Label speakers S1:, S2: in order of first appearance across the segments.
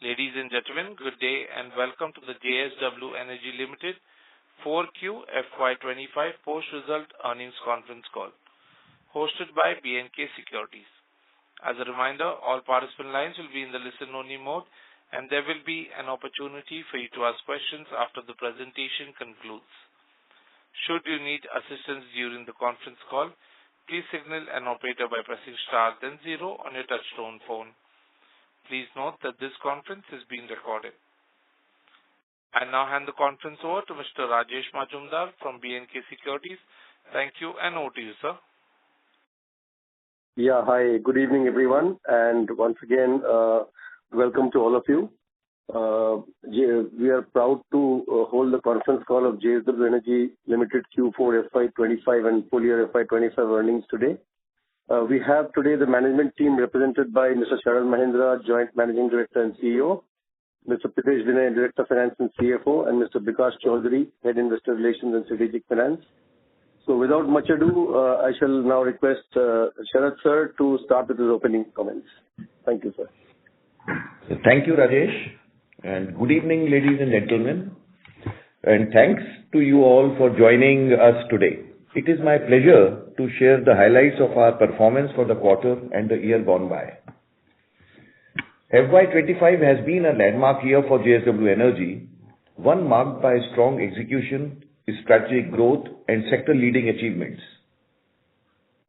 S1: Ladies and gentlemen, good day and welcome to the JSW Energy Limited 4Q FY25 post-result earnings conference call, hosted by B&K Securities. As a reminder, all participant lines will be in the listen-only mode, and there will be an opportunity for you to ask questions after the presentation concludes. Should you need assistance during the conference call, please signal an operator by pressing star then 0 on your touchtone phone. Please note that this conference is being recorded. I now hand the conference over to Mr. Rajesh Majumdar from B&K Securities. Thank you, and over to you, sir.
S2: Yeah, hi. Good evening, everyone. And once again, welcome to all of you. We are proud to hold the conference call of JSW Energy Limited Q4 FY25 and full year FY25 earnings today. We have today the management team represented by Mr. Sharad Mahendra, Joint Managing Director and CEO, Mr. Pritesh Vinay, Director of Finance and CFO, and Mr. Bikash Chaudhary, Head Investor Relations and Strategic Finance. So without much ado, I shall now request Sharad sir to start with his opening comments. Thank you, sir.
S3: Thank you, Rajesh, and good evening, ladies and gentlemen, and thanks to you all for joining us today. It is my pleasure to share the highlights of our performance for the quarter and the year gone by. FY25 has been a landmark year for JSW Energy, one marked by strong execution, strategic growth, and sector-leading achievements.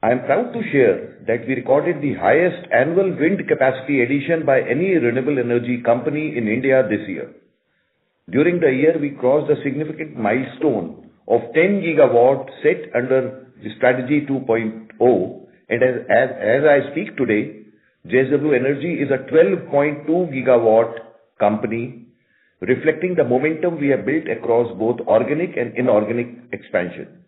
S3: I am proud to share that we recorded the highest annual wind capacity addition by any renewable energy company in India this year. During the year, we crossed a significant milestone of 10 gigawatt set under the Strategy 2.0, and as I speak today, JSW Energy is a 12.2 gigawatt company, reflecting the momentum we have built across both organic and inorganic expansion.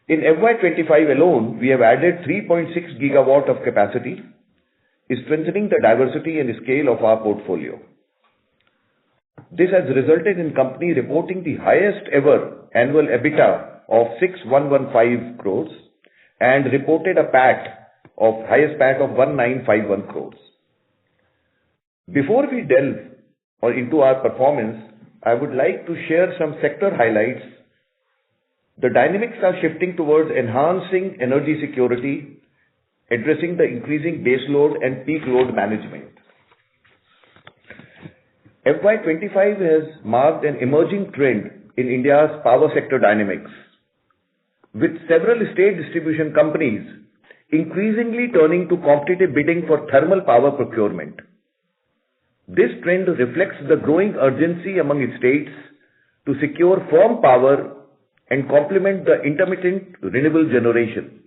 S3: In FY25 alone, we have added 3.6 gigawatt of capacity, strengthening the diversity and scale of our portfolio. This has resulted in company reporting the highest ever annual EBITDA of 6,115 crores and reported a highest PAT of 1,951 crores. Before we delve into our performance, I would like to share some sector highlights. The dynamics are shifting towards enhancing energy security, addressing the increasing base load and peak load management. FY25 has marked an emerging trend in India's power sector dynamics, with several state distribution companies increasingly turning to competitive bidding for thermal power procurement. This trend reflects the growing urgency among states to secure firm power and complement the intermittent renewable generation.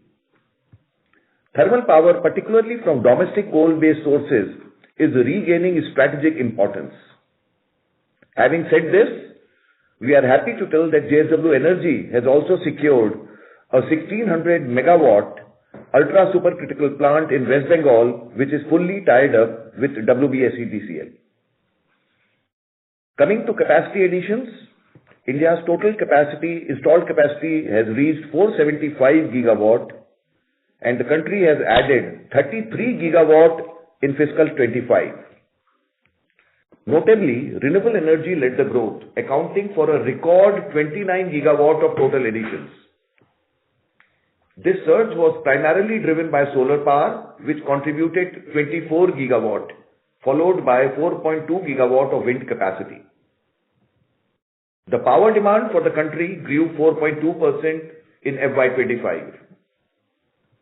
S3: Thermal power, particularly from domestic coal-based sources, is regaining strategic importance. Having said this, we are happy to tell that JSW Energy has also secured a 1600 megawatt ultra supercritical plant in West Bengal, which is fully tied up with WBSEDCL. Coming to capacity additions, India's total installed capacity has reached 475 gigawatt, and the country has added 33 gigawatt in fiscal 25. Notably, renewable energy led the growth, accounting for a record 29 gigawatt of total additions. This surge was primarily driven by solar power, which contributed 24 gigawatt, followed by 4.2 gigawatt of wind capacity. The power demand for the country grew 4.2% in FY25.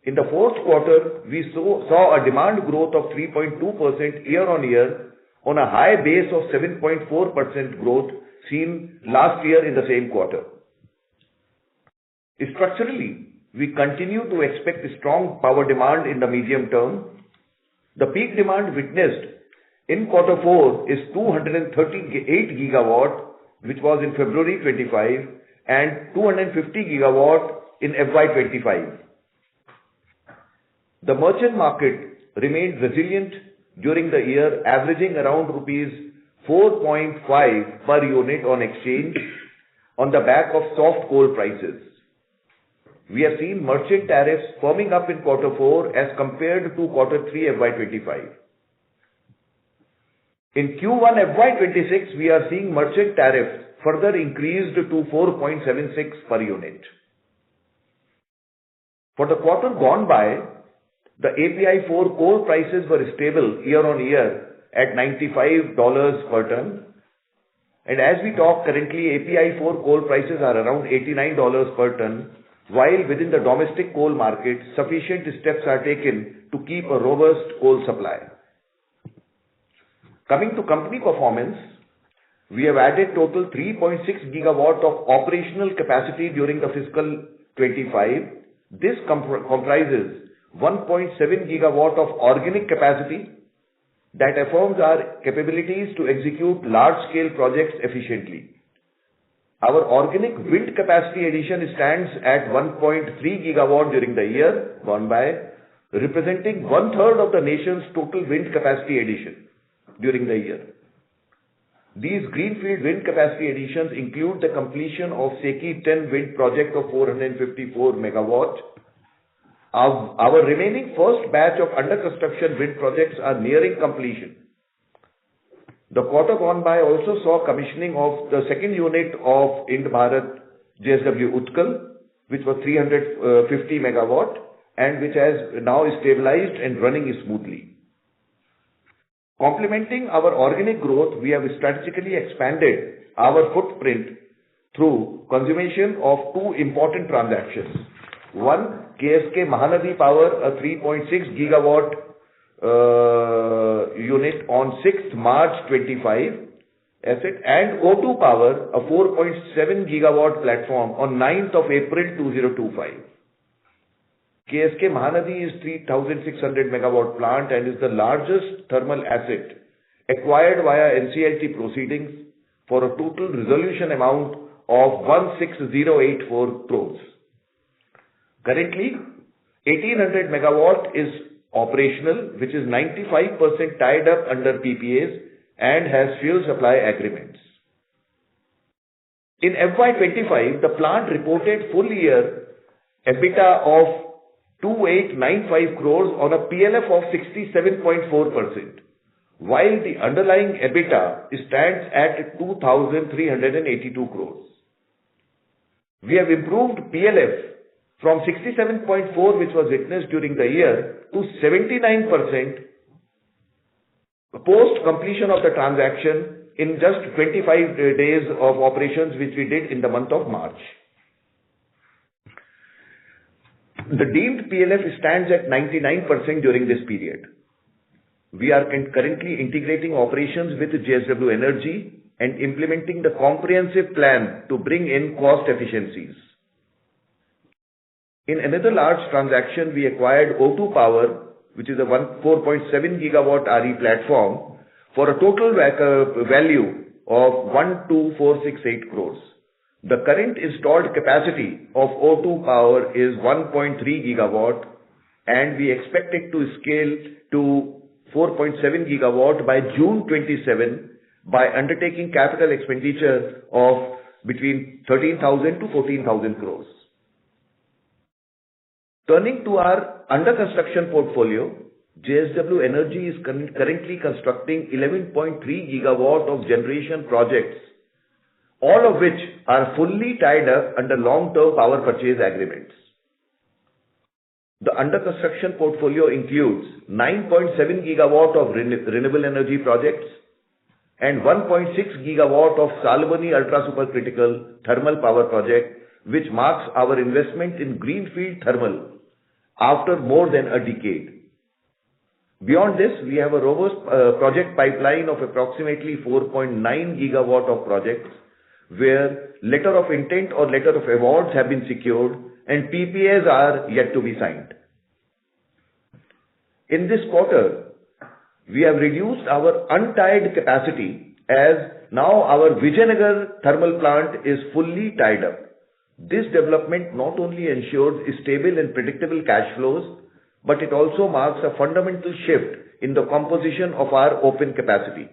S3: In the fourth quarter, we saw a demand growth of 3.2% year-on-year on a high base of 7.4% growth seen last year in the same quarter. Structurally, we continue to expect strong power demand in the medium term. The peak demand witnessed in quarter 4 is 238 gigawatt, which was in February 25, and 250 gigawatt in FY25. The merchant market remained resilient during the year, averaging around rupees 4.5 per unit on exchange on the back of soft coal prices. We have seen merchant tariffs firming up in quarter 4 as compared to quarter 3 FY25. In Q1 FY26, we are seeing merchant tariffs further increased to 4.76 per unit. For the quarter gone by, the API 4 coal prices were stable year-on-year at $95 per ton. And as we talk currently, API 4 coal prices are around $89 per ton, while within the domestic coal market, sufficient steps are taken to keep a robust coal supply. Coming to company performance, we have added total 3.6 gigawatt of operational capacity during the fiscal 25. This comprises 1.7 gigawatt of organic capacity that affirms our capabilities to execute large-scale projects efficiently. Our organic wind capacity addition stands at 1.3 gigawatt during the year gone by, representing one-third of the nation's total wind capacity addition during the year. These greenfield wind capacity additions include the completion of SECI 10 wind project of 454 megawatt. Our remaining first batch of under construction wind projects are nearing completion. The quarter gone by also saw commissioning of the second unit of Ind-Bharat JSW Utkal, which was 350 megawatt and which has now stabilized and running smoothly. Complementing our organic growth, we have strategically expanded our footprint through consummation of two important transactions. One, KSK Mahanadi Power, a 3.6 gigawatt unit on 6th March 25 asset, and O2 Power, a 4.7 gigawatt platform on 9th of April 2025. KSK Mahanadi is 3,600 megawatt plant and is the largest thermal asset acquired via NCLT proceedings for a total resolution amount of 16084 crores. Currently, 1800 megawatt is operational, which is 95% tied up under PPAs and has fuel supply agreements. In FY25, the plant reported full year EBITDA of 2895 crores on a PLF of 67.4%, while the underlying EBITDA stands at 2382 crores. We have improved PLF from 67.4, which was witnessed during the year, to 79% post completion of the transaction in just 25 days of operations, which we did in the month of March. The deemed PLF stands at 99% during this period. We are currently integrating operations with JSW Energy and implementing the comprehensive plan to bring in cost efficiencies. In another large transaction, we acquired O2 Power, which is a 4.7 gigawatt RE platform, for a total value of 12,468 crores. The current installed capacity of O2 Power is 1.3 gigawatt, and we expect it to scale to 4.7 gigawatt by June 27 by undertaking capital expenditure of between 13,000 to 14,000 crores. Turning to our under construction portfolio, JSW Energy is currently constructing 11.3 gigawatt of generation projects, all of which are fully tied up under long-term power purchase agreements. The under construction portfolio includes 9.7 gigawatt of renewable energy projects and 1.6 gigawatt of Salboni ultra supercritical thermal power project, which marks our investment in greenfield thermal after more than a decade. Beyond this, we have a robust project pipeline of approximately 4.9 gigawatt of projects, where letter of intent or letter of awards have been secured and PPAs are yet to be signed. In this quarter, we have reduced our untied capacity, as now our Vijayanagar thermal plant is fully tied up. This development not only ensures stable and predictable cash flows, but it also marks a fundamental shift in the composition of our open capacity.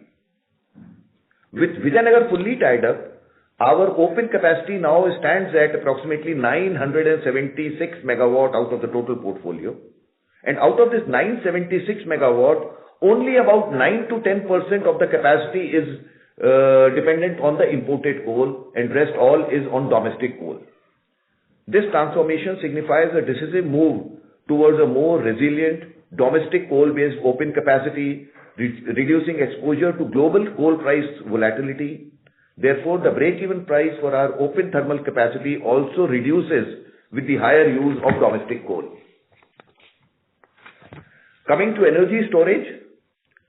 S3: With Vijayanagar fully tied up, our open capacity now stands at approximately 976 megawatt out of the total portfolio. And out of this 976 megawatt, only about 9 to 10% of the capacity is dependent on the imported coal, and rest all is on domestic coal. This transformation signifies a decisive move towards a more resilient domestic coal-based open capacity, reducing exposure to global coal price volatility. Therefore, the break-even price for our open thermal capacity also reduces with the higher use of domestic coal. Coming to energy storage,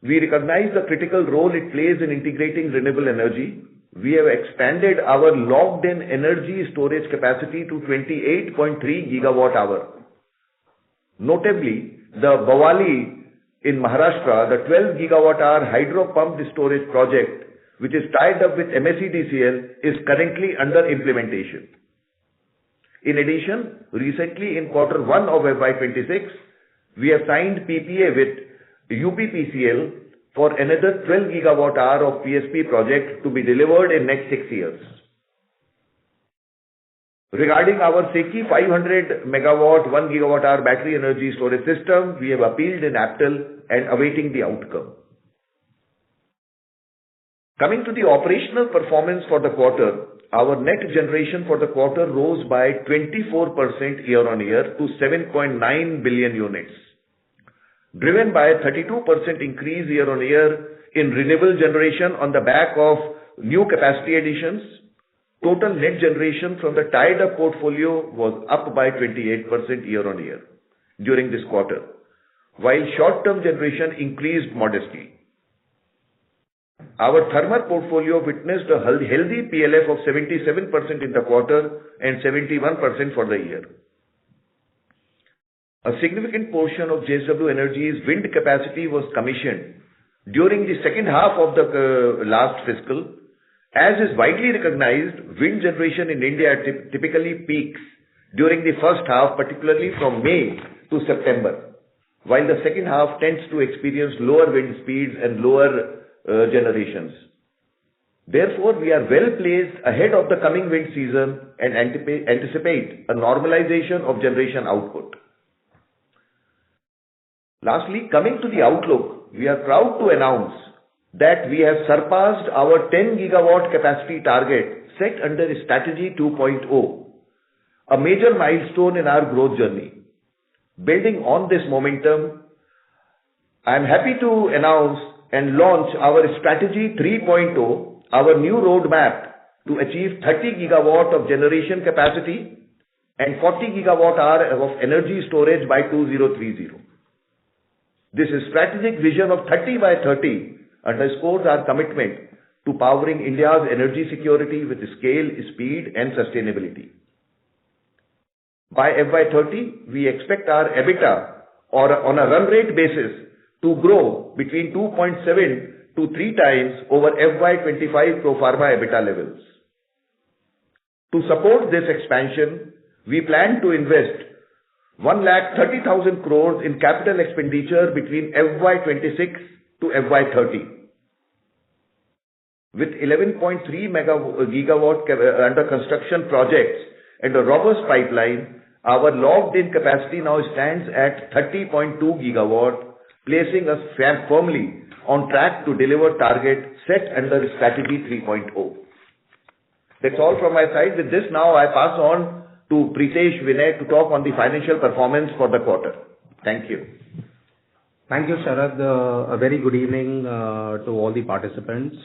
S3: we recognize the critical role it plays in integrating renewable energy. We have expanded our logged-in energy storage capacity to 28.3 gigawatt-hour. Notably, the Bawali in Maharashtra, the 12 gigawatt-hour hydro pumped storage project, which is tied up with MSEDCL, is currently under implementation. In addition, recently in Q1 of FY26, we have signed PPA with UPPCL for another 12 gigawatt-hour of PSP project to be delivered in next 6 years. Regarding our SECI 500 megawatt 1 gigawatt-hour battery energy storage system, we have appealed in APTEL and awaiting the outcome. Coming to the operational performance for the quarter, our net generation for the quarter rose by 24% year-on-year to 7.9 billion units, driven by a 32% increase year-on-year in renewable generation on the back of new capacity additions. Total net generation from the tied-up portfolio was up by 28% year-on-year during this quarter, while short-term generation increased modestly. Our thermal portfolio witnessed a healthy PLF of 77% in the quarter and 71% for the year. A significant portion of JSW Energy's wind capacity was commissioned during the second half of the last fiscal. As is widely recognized, wind generation in India typically peaks during the first half, particularly from May to September, while the second half tends to experience lower wind speeds and lower generations. Therefore, we are well placed ahead of the coming wind season and anticipate a normalization of generation output. Lastly, coming to the outlook, we are proud to announce that we have surpassed our 10 gigawatt capacity target set under Strategy 2.0, a major milestone in our growth journey. Building on this momentum, I am happy to announce and launch our Strategy 3.0, our new roadmap to achieve 30 gigawatt of generation capacity and 40 gigawatt hour of energy storage by 2030. This strategic vision of 30 by 30 underscores our commitment to powering India's energy security with scale, speed and sustainability. By FY30, we expect our EBITDA on a run rate basis to grow between 2.7 to 3 times over FY25 pro forma EBITDA levels. To support this expansion, we plan to invest 1,30,000 crores in capital expenditure between FY26 to FY30. With 11.3 gigawatt under construction projects and a robust pipeline, our logged-in capacity now stands at 30.2 gigawatt, placing us firmly on track to deliver target set under Strategy 3.0. That's all from my side. With this, now I pass on to Pritesh Vinay to talk on the financial performance for the quarter. Thank you.
S4: Thank you, Sharad. A very good evening to all the participants.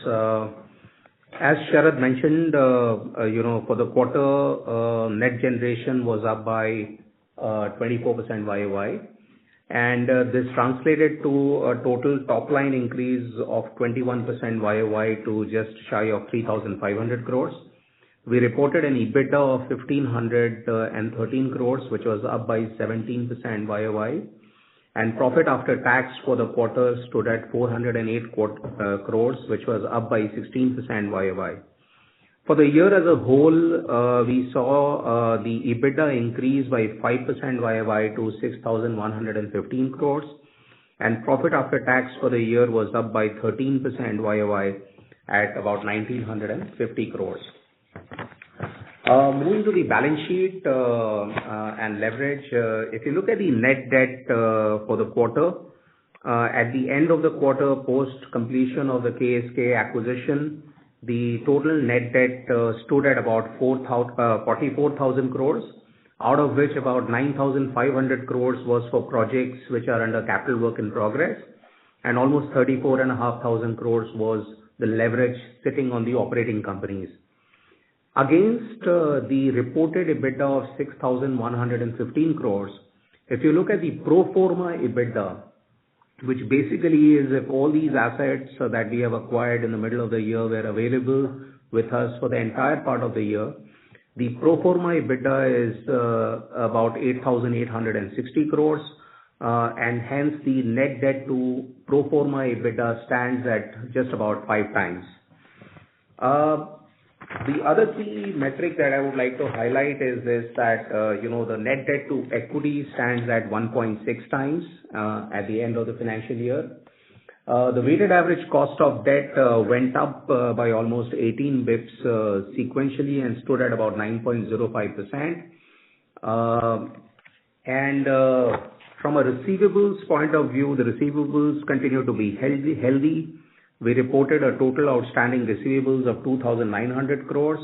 S4: As Sharad mentioned, for the quarter, net generation was up by 24% YOY, and this translated to a total top line increase of 21% YOY to just shy of 3,500 crores. We reported an EBITDA of 1,513 crores, which was up by 17% YOY. And profit after tax for the quarter stood at 408 crores, which was up by 16% YOY. For the year as a whole, we saw the EBITDA increase by 5% YOY to 6,115 crores, and profit after tax for the year was up by 13% YOY at about 1,950 crores. Moving to the balance sheet and leverage, if you look at the net debt for the quarter, At the end of the quarter, post completion of the KSK acquisition, the total net debt stood at about 44,000 crores, out of which about 9,500 crores was for projects which are under capital work in progress, and almost 34,500 crores was the leverage sitting on the operating companies. Against the reported EBITDA of 6,115 crores, if you look at the pro forma EBITDA, which basically is if all these assets that we have acquired in the middle of the year were available with us for the entire part of the year, the pro forma EBITDA is about 8,860 crores, and hence the net debt to pro forma EBITDA stands at just about 5 times. The other key metric that I would like to highlight is this, that the net debt to equity stands at 1.6 times at the end of the financial year. The weighted average cost of debt went up by almost 18 bips sequentially and stood at about 9.05%. And from a receivables point of view, the receivables continue to be healthy. We reported a total outstanding receivables of 2,900 crores.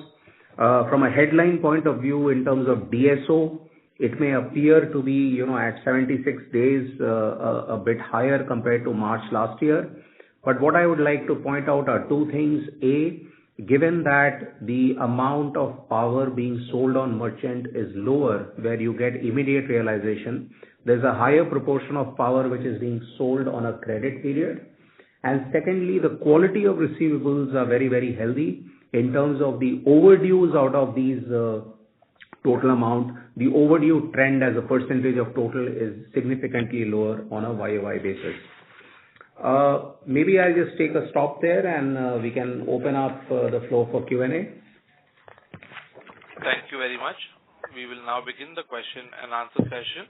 S4: From a headline point of view, in terms of DSO, it may appear to be, at 76 days, a bit higher compared to March last year. But what I would like to point out are two things. A, given that the amount of power being sold on merchant is lower, where you get immediate realization, there's a higher proportion of power which is being sold on a credit period. And secondly, the quality of receivables are very, very healthy. In terms of the overdues out of these total amount, the overdue trend as a percentage of total is significantly lower on a YOY basis. Maybe I'll just take a stop there and we can open up the floor for Q&A.
S1: Thank you very much. We will now begin the question and answer session.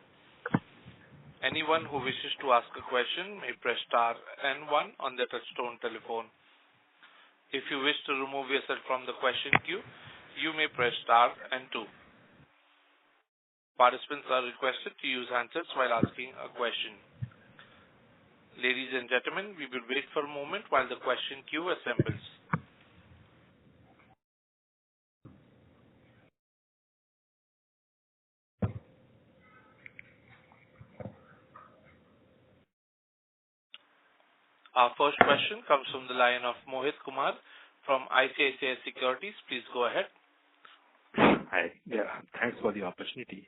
S1: Anyone who wishes to ask a question may press star and 1 on their touchtone telephone. If you wish to remove yourself from the question queue, you may press star and 2. Participants are requested to use handsets while asking a question. Ladies and gentlemen, we will wait for a moment while the question queue assembles. Our first question comes from the line of Mohit Kumar from ICICI Securities. Please go ahead.
S5: Hi. Yeah, thanks for the opportunity,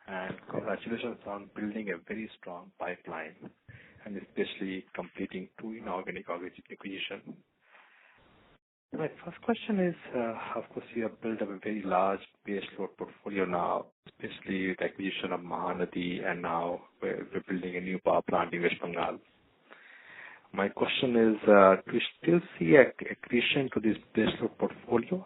S5: and congratulations on building a very strong pipeline and especially completing 2 inorganic acquisitions. My first question is, of course, you have built up a very large base load portfolio now, especially with the acquisition of Mahanadi, and now we're building a new power plant in West Bengal. My question is, do you still see accretion to this base load portfolio?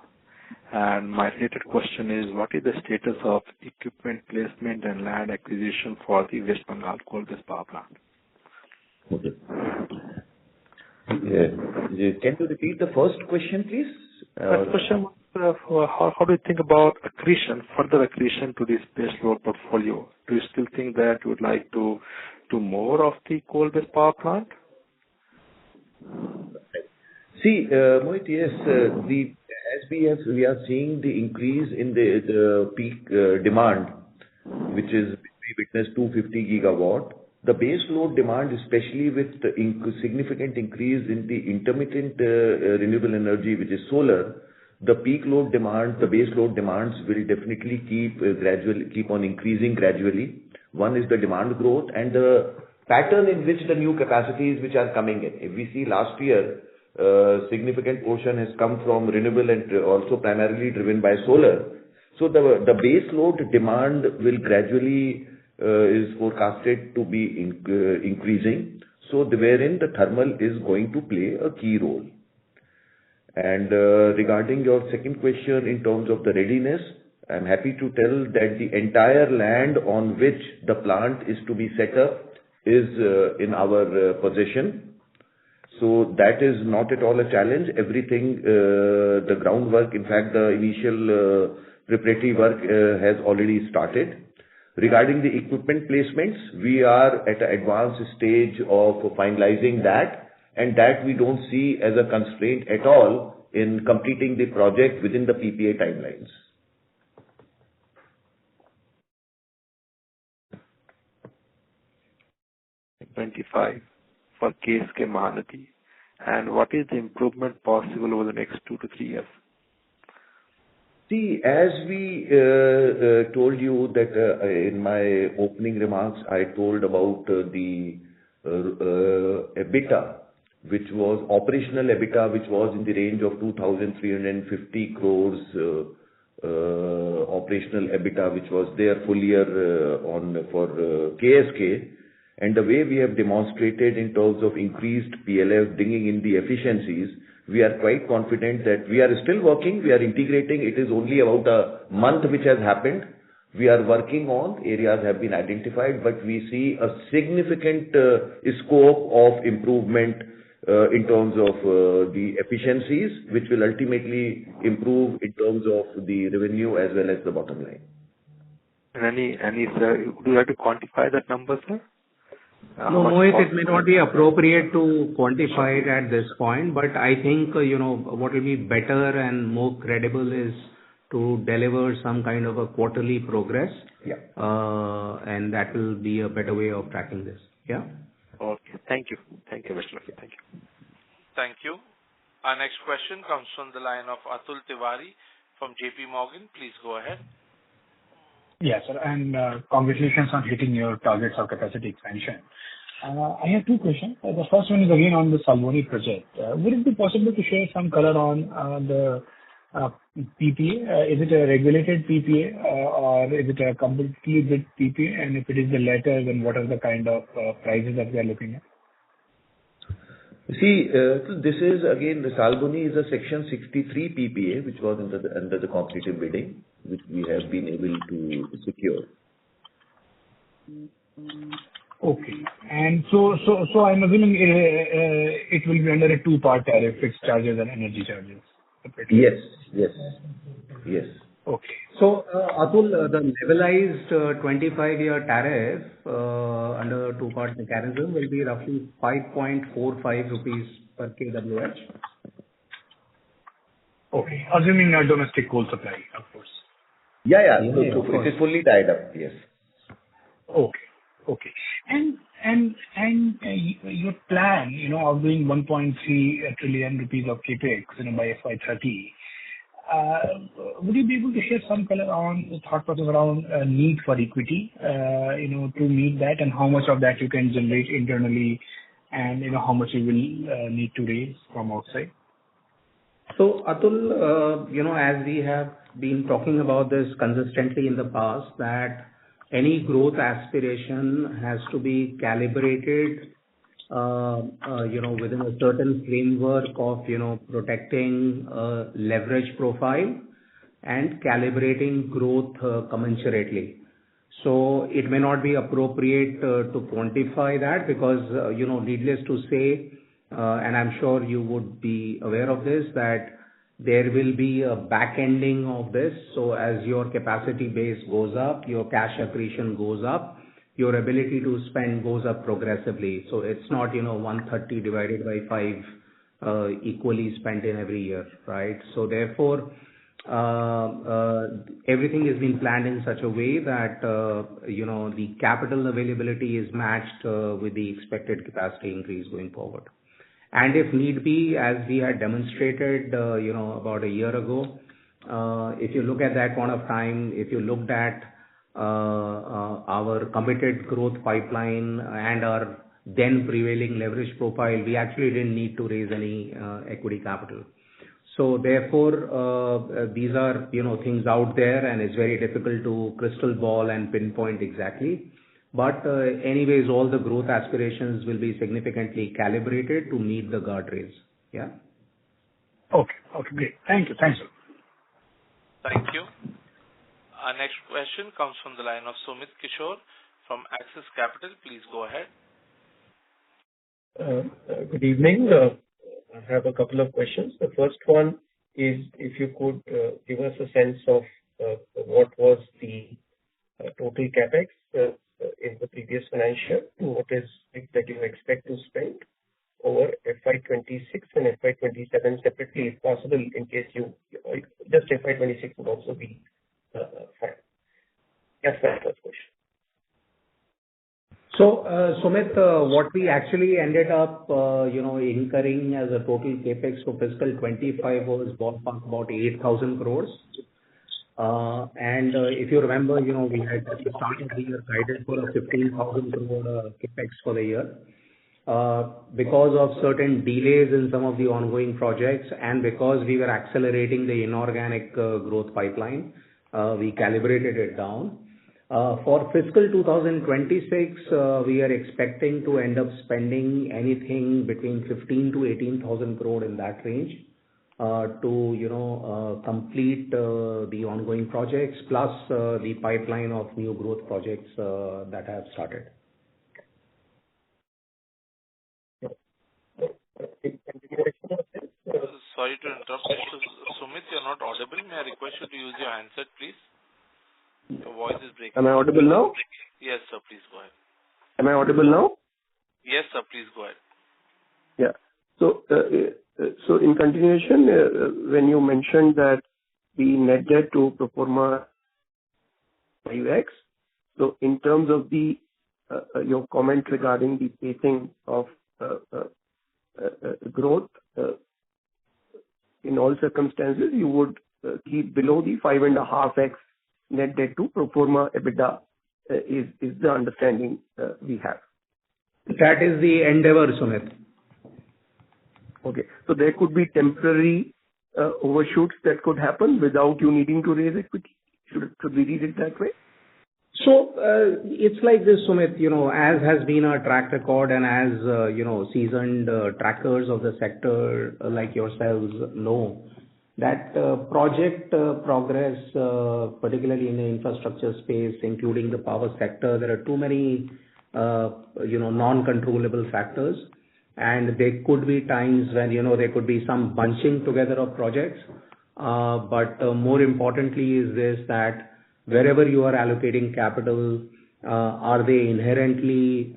S5: And my related question is, what is the status of equipment placement and land acquisition for the West Bengal coal-based power plant?
S3: Okay. Can you repeat the first question, please?
S5: First question was, how do you think about further accretion to this base load portfolio? Do you still think that you would like to do more of the coal-based power plant?
S3: See, Mohit, yes, we are seeing the increase in the peak demand, which is we witnessed 250 gigawatt. The base load demand, especially with the significant increase in the intermittent renewable energy, which is solar, the peak load demand, the base load demands will definitely keep on increasing gradually. One is the demand growth and the pattern in which the new capacities which are coming in. If we see last year, significant portion has come from renewable and also primarily driven by solar. So the base load demand will gradually is forecasted to be increasing. So wherein the thermal is going to play a key role. And regarding your second question in terms of the readiness, I'm happy to tell that the entire land on which the plant is to be set up is in our possession. So that is not at all a challenge. Everything, the groundwork, in fact, the initial preparatory work has already started. Regarding the equipment placements, we are at an advanced stage of finalizing that, and that we don't see as a constraint at all in completing the project within the PPA timelines.
S5: FY25 for KSK Mahanadi, and what is the improvement possible over the next 2 to 3 years?
S3: See, as we told you that in my opening remarks, I told about the EBITDA, which was operational EBITDA, which was in the range of 2,350 crores, operational EBITDA, which was there full year for KSK. And the way we have demonstrated in terms of increased PLF, bringing in the efficiencies, we are quite confident that we are still working, we are integrating. It is only about a month which has happened. We are working on, areas have been identified, but we see a significant scope of improvement in terms of the efficiencies, which will ultimately improve in terms of the revenue as well as the bottom line.
S5: And sir, would you like to quantify that number, sir?
S4: No, Mohit, it may not be appropriate to quantify it at this point, but I think, what will be better and more credible is to deliver some kind of a quarterly progress.
S3: Yeah.
S4: And that will be a better way of tracking this. Yeah.
S5: Okay. Thank you. Thank you, Mr. Lakhi. Thank you.
S1: Thank you. Our next question comes from the line of Atul Tiwari from JP Morgan. Please go ahead.
S6: Yes, sir, and congratulations on hitting your targets of capacity expansion. I have two questions. The first one is again on the Salboni project. Would it be possible to share some color on the PPA? Is it a regulated PPA or is it a completely bid PPA? And if it is the latter, then what are the kind of prices that we are looking at?
S3: See, this is again, the Salboni is a Section 63 PPA, which was under the competitive bidding, which we have been able to secure.
S6: Okay. And so I'm assuming it will be under a two-part tariff, fixed charges and energy charges.
S3: Yes.
S6: Okay.
S4: So, Atul, the levelized 25-year tariff under two-part mechanism will be roughly 5.45 rupees per kWh.
S6: Okay. Assuming a domestic coal supply, of course.
S3: Yeah. So it is fully tied up. Yes.
S6: Okay. And your plan, of doing 1.3 trillion rupees of capex, by FY30. Would you be able to share some color on the thought process around need for equity, to meet that, and how much of that you can generate internally, and how much you will need to raise from outside?
S4: So, Atul, as we have been talking about this consistently in the past, that any growth aspiration has to be calibrated, within a certain framework of, protecting leverage profile and calibrating growth commensurately. So it may not be appropriate to quantify that because, needless to say, and I'm sure you would be aware of this, that there will be a back ending of this. So as your capacity base goes up, your cash accretion goes up, your ability to spend goes up progressively. So it's not, 130 divided by 5 equally spent in every year, right? So therefore, everything has been planned in such a way that, the capital availability is matched with the expected capacity increase going forward. And if need be, as we had demonstrated, about a year ago, if you look at that point of time, if you looked at our committed growth pipeline and our then prevailing leverage profile, we actually didn't need to raise any equity capital. So therefore, these are, things out there, and it's very difficult to crystal ball and pinpoint exactly. But anyways, all the growth aspirations will be significantly calibrated to meet the guardrails. Yeah.
S6: Okay, great. Thank you. Thanks.
S1: Thank you. Our next question comes from the line of Sumit Kishore from Axis Capital. Please go ahead.
S7: Good evening. I have a couple of questions. The first one is if you could give us a sense of what was the total CapEx in the previous financial, what is it that you expect to spend over FY26 and FY27 separately, if possible, in case you just FY26 would also be fine. That's my first question.
S4: So, Sumit, what we actually ended up, incurring as a total CapEx for fiscal 25 was ballpark about 8,000 crores. And if you remember, we had at the start of the year guided for a 15,000 crore CapEx for the year. Because of certain delays in some of the ongoing projects and because we were accelerating the inorganic growth pipeline, we calibrated it down. For fiscal 2026, we are expecting to end up spending anything between 15 to 18,000 crore in that range to complete the ongoing projects plus the pipeline of new growth projects that have started.
S1: Sorry to interrupt, Mr. Sumit, you're not audible. May I request you to use your handset, please? Your voice is breaking.
S7: Am I audible now?
S1: Yes, sir. Please go ahead.
S7: Am I audible now?
S1: Yes, sir. Please go ahead.
S7: Yeah. So in continuation, when you mentioned that the net debt to pro forma 5x, so in terms of the your comment regarding the pacing of growth, in all circumstances, you would keep below the 5.5x net debt to pro forma EBITDA is the understanding we have.
S4: That is the endeavor, Sumit.
S7: Okay. So there could be temporary overshoots that could happen without you needing to raise equity. Should we read it that way?
S4: So it's like this, Sumit, as has been our track record and as, seasoned trackers of the sector like yourselves know, that project progress, particularly in the infrastructure space, including the power sector, there are too many, non-controllable factors. And there could be times when, there could be some bunching together of projects. But more importantly is this, that wherever you are allocating capital, are they inherently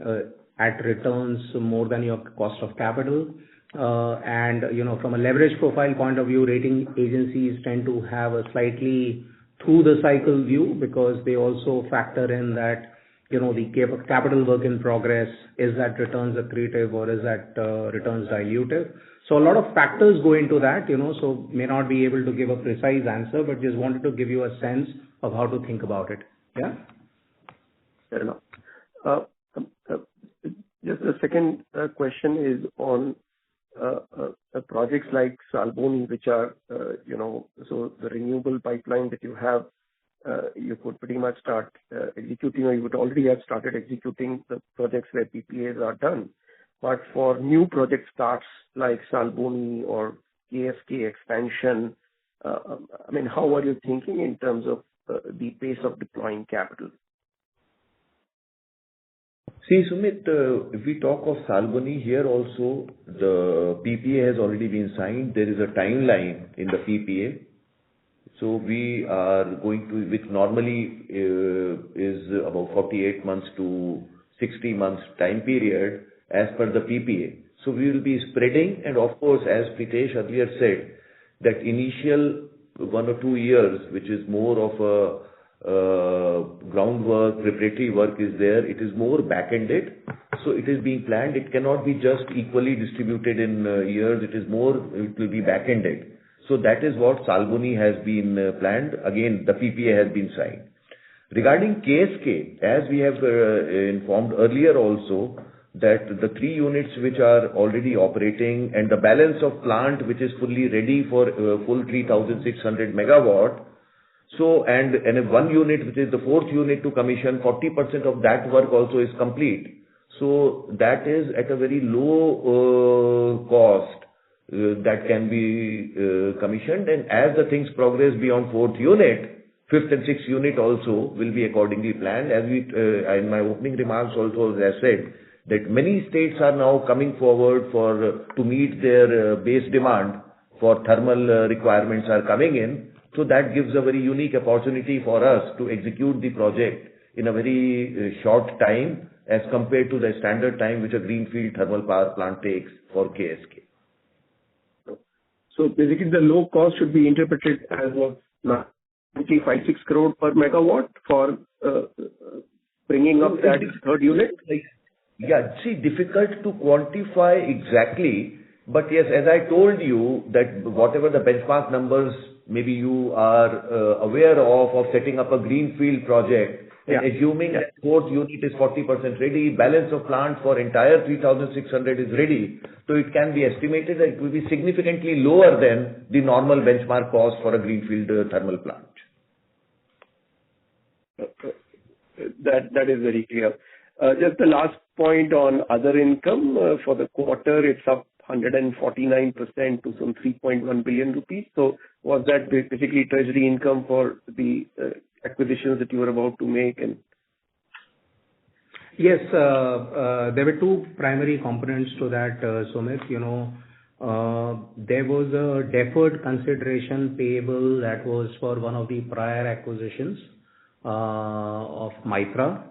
S4: at returns more than your cost of capital? And, from a leverage profile point of view, rating agencies tend to have a slightly through the cycle view because they also factor in that, the capital work in progress, is that returns accretive or is that returns dilutive? So a lot of factors go into that, so may not be able to give a precise answer, but just wanted to give you a sense of how to think about it. Yeah?
S7: Fair enough. Just the second question is on projects like Salboni, which are, so the renewable pipeline that you have, you could pretty much start executing, or you would already have started executing the projects where PPAs are done. But for new project starts like Salboni or KSK expansion, how are you thinking in terms of the pace of deploying capital?
S3: See, Sumit, if we talk of Salboni here also, the PPA has already been signed. There is a timeline in the PPA. So we are going to, which normally is about 48 months to 60 months time period as per the PPA. So we will be spreading, and of course, as Pritesh earlier said, that initial 1 or 2 years, which is more of a groundwork, preparatory work is there, it is more back-ended. So it is being planned. It cannot be just equally distributed in years. It will be back-ended. So that is what Salboni has been planned. Again, the PPA has been signed. Regarding KSK, as we have informed earlier also, that the 3 units which are already operating and the balance of plant which is fully ready for full 3,600 megawatt. So, and 1 unit, which is the 4th unit to commission, 40% of that work also is complete. So that is at a very low cost that can be commissioned. And as the things progress beyond 4th unit, 5th and 6th unit also will be accordingly planned. As we, in my opening remarks also, as I said, that many states are now coming forward to meet their base demand for thermal requirements are coming in. So that gives a very unique opportunity for us to execute the project in a very short time as compared to the standard time which a greenfield thermal power plant takes for KSK.
S7: So basically, the low cost should be interpreted as of 56 crore per megawatt for bringing up that third unit?
S3: Yeah, see, difficult to quantify exactly, but yes, as I told you, that whatever the benchmark numbers maybe you are aware of setting up a greenfield project, and assuming that fourth unit is 40% ready, balance of plant for entire 3,600 is ready, so it can be estimated that it will be significantly lower than the normal benchmark cost for a greenfield thermal plant.
S7: That is very clear. Just the last point on other income. For the quarter, it's up 149% to some 3.1 billion rupees. So was that basically treasury income for the acquisitions that you were about to make? And
S4: Yes, there were two primary components to that, Sumit. There was a deferred consideration payable that was for one of the prior acquisitions of Mitra,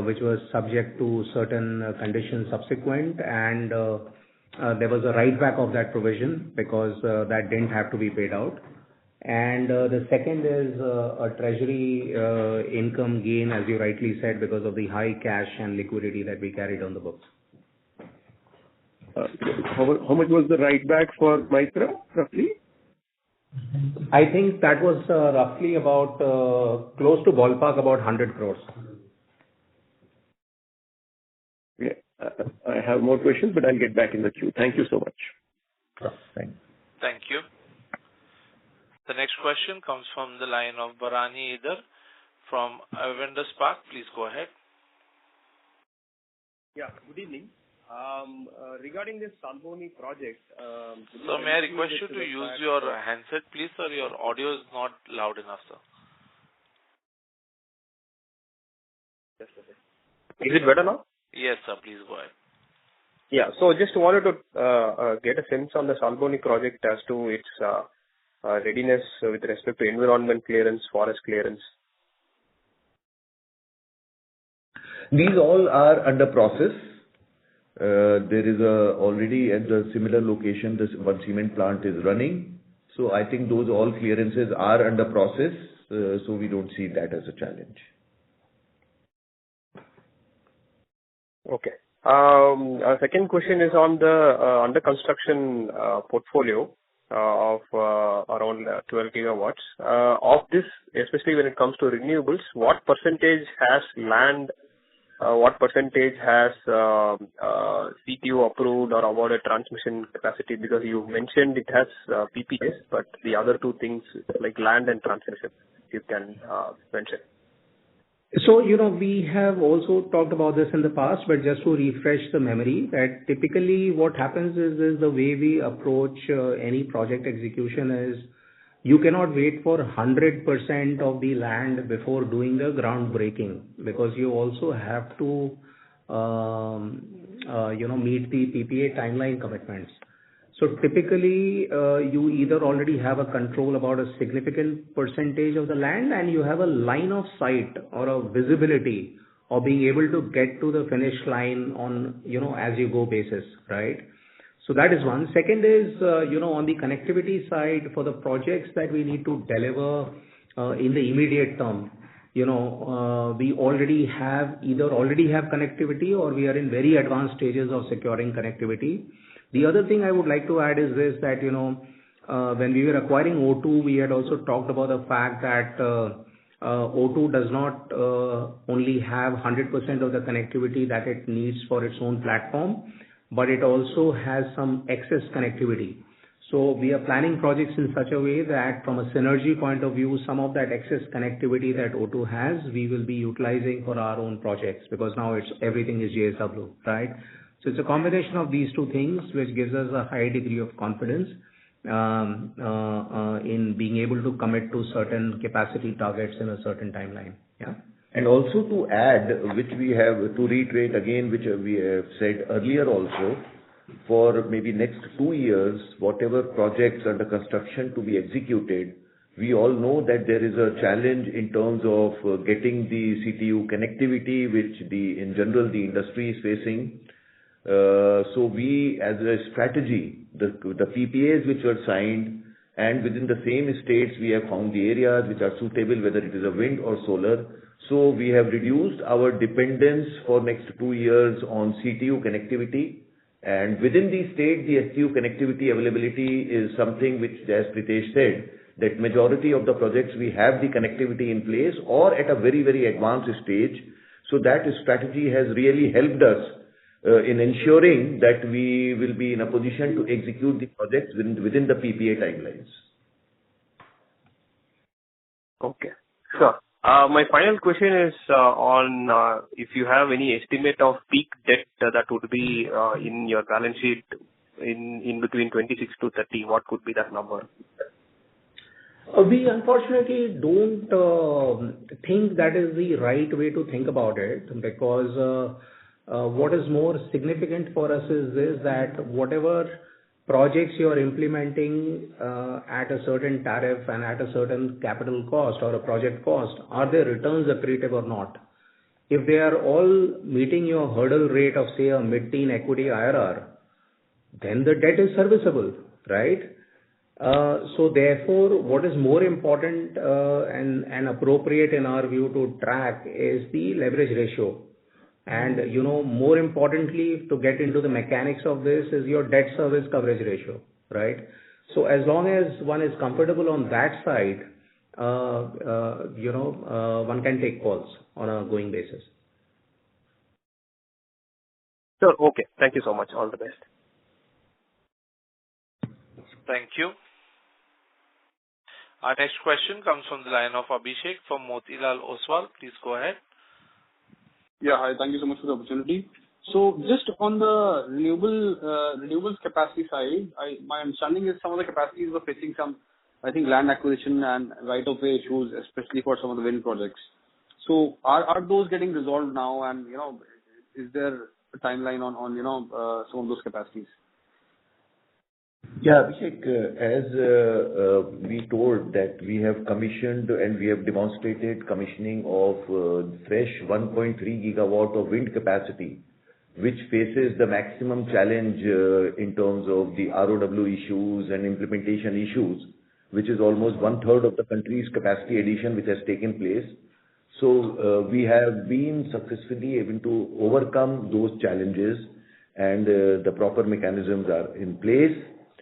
S4: which was subject to certain conditions subsequent, and there was a write back of that provision because that didn't have to be paid out. And the second is a treasury income gain, as you rightly said, because of the high cash and liquidity that we carried on the books.
S7: How much was the write back for Mitra, roughly?
S4: I think that was roughly about close to ballpark about 100 crores.
S7: Yeah, I have more questions, but I'll get back in the queue. Thank you so much.
S3: Thanks.
S1: Thank you. The next question comes from the line of Bharani Idar from Avendus Spark. Please go ahead.
S8: Yeah, good evening. Regarding this Salboni project,
S1: so may I request you to use your handset, please, sir? Your audio is not loud enough, sir.
S8: Yes, sir. Is it better now?
S1: Yes, sir. Please go ahead.
S8: Yeah. So just wanted to get a sense on the Salboni project as to its readiness with respect to environment clearance, forest clearance.
S3: These all are under process. There is already at the similar location, this one cement plant is running. So I think those all clearances are under process. So we don't see that as a challenge.
S8: Okay. Our second question is on the under construction portfolio of around 12 gigawatts. Of this, especially when it comes to renewables, what percentage has land? What percentage has CTO approved or awarded transmission capacity? Because you mentioned it has PPAs, but the other two things like land and transmission, you can mention.
S4: So, we have also talked about this in the past, but just to refresh the memory, that typically what happens is the way we approach any project execution is you cannot wait for 100% of the land before doing the groundbreaking, because you also have to, meet the PPA timeline commitments. So typically, you either already have a control about a significant percentage of the land, and you have a line of sight or a visibility of being able to get to the finish line on, as you go basis, right? So that is one. Second is, on the connectivity side for the projects that we need to deliver in the immediate term, we already have connectivity, or we are in very advanced stages of securing connectivity. The other thing I would like to add is this, that, when we were acquiring O2, we had also talked about the fact that O2 does not only have 100% of the connectivity that it needs for its own platform, but it also has some excess connectivity. So we are planning projects in such a way that from a synergy point of view, some of that excess connectivity that O2 has, we will be utilizing for our own projects, because now everything is JSW, right? So it's a combination of these two things which gives us a high degree of confidence in being able to commit to certain capacity targets in a certain timeline. Yeah.
S3: And also to add, which we have to reiterate again, which we have said earlier also, for maybe next 2 years, whatever projects under construction to be executed, We all know that there is a challenge in terms of getting the CTU connectivity, which in general the industry is facing. So we, as a strategy, the PPAs which were signed, and within the same states, we have found the areas which are suitable, whether it is a wind or solar. So we have reduced our dependence for next 2 years on CTU connectivity. And within these states, the STU connectivity availability is something which, as Pritesh said, that majority of the projects we have the connectivity in place or at a very, very advanced stage. So that strategy has really helped us in ensuring that we will be in a position to execute the projects within the PPA timelines.
S8: Okay, sure. My final question is on if you have any estimate of peak debt that would be in your balance sheet in between 26 to 30, what could be that number?
S4: We unfortunately don't think that is the right way to think about it, because what is more significant for us is this, that whatever projects you are implementing at a certain tariff and at a certain capital cost or a project cost, are their returns accretive or not? If they are all meeting your hurdle rate of, say, a mid-teen equity IRR, then the debt is serviceable, right? So therefore, what is more important and appropriate in our view to track is the leverage ratio. And, more importantly, to get into the mechanics of this is your debt service coverage ratio, right? So as long as one is comfortable on that side, one can take calls on a going basis.
S8: Sure. Okay. Thank you so much. All the best.
S1: Thank you. Our next question comes from the line of Abhishek from Motilal Oswal. Please go ahead.
S9: Yeah, hi. Thank you so much for the opportunity. So just on the renewables capacity side, my understanding is some of the capacities were facing some, I think, land acquisition and right-of-way issues, especially for some of the wind projects. So are those getting resolved now? And, is there a timeline on some of those capacities?
S3: Yeah, Abhishek, as we told that we have commissioned and we have demonstrated commissioning of fresh 1.3 gigawatt of wind capacity, which faces the maximum challenge in terms of the ROW issues and implementation issues, which is almost 1/3 of the country's capacity addition which has taken place. So we have been successfully able to overcome those challenges, and the proper mechanisms are in place.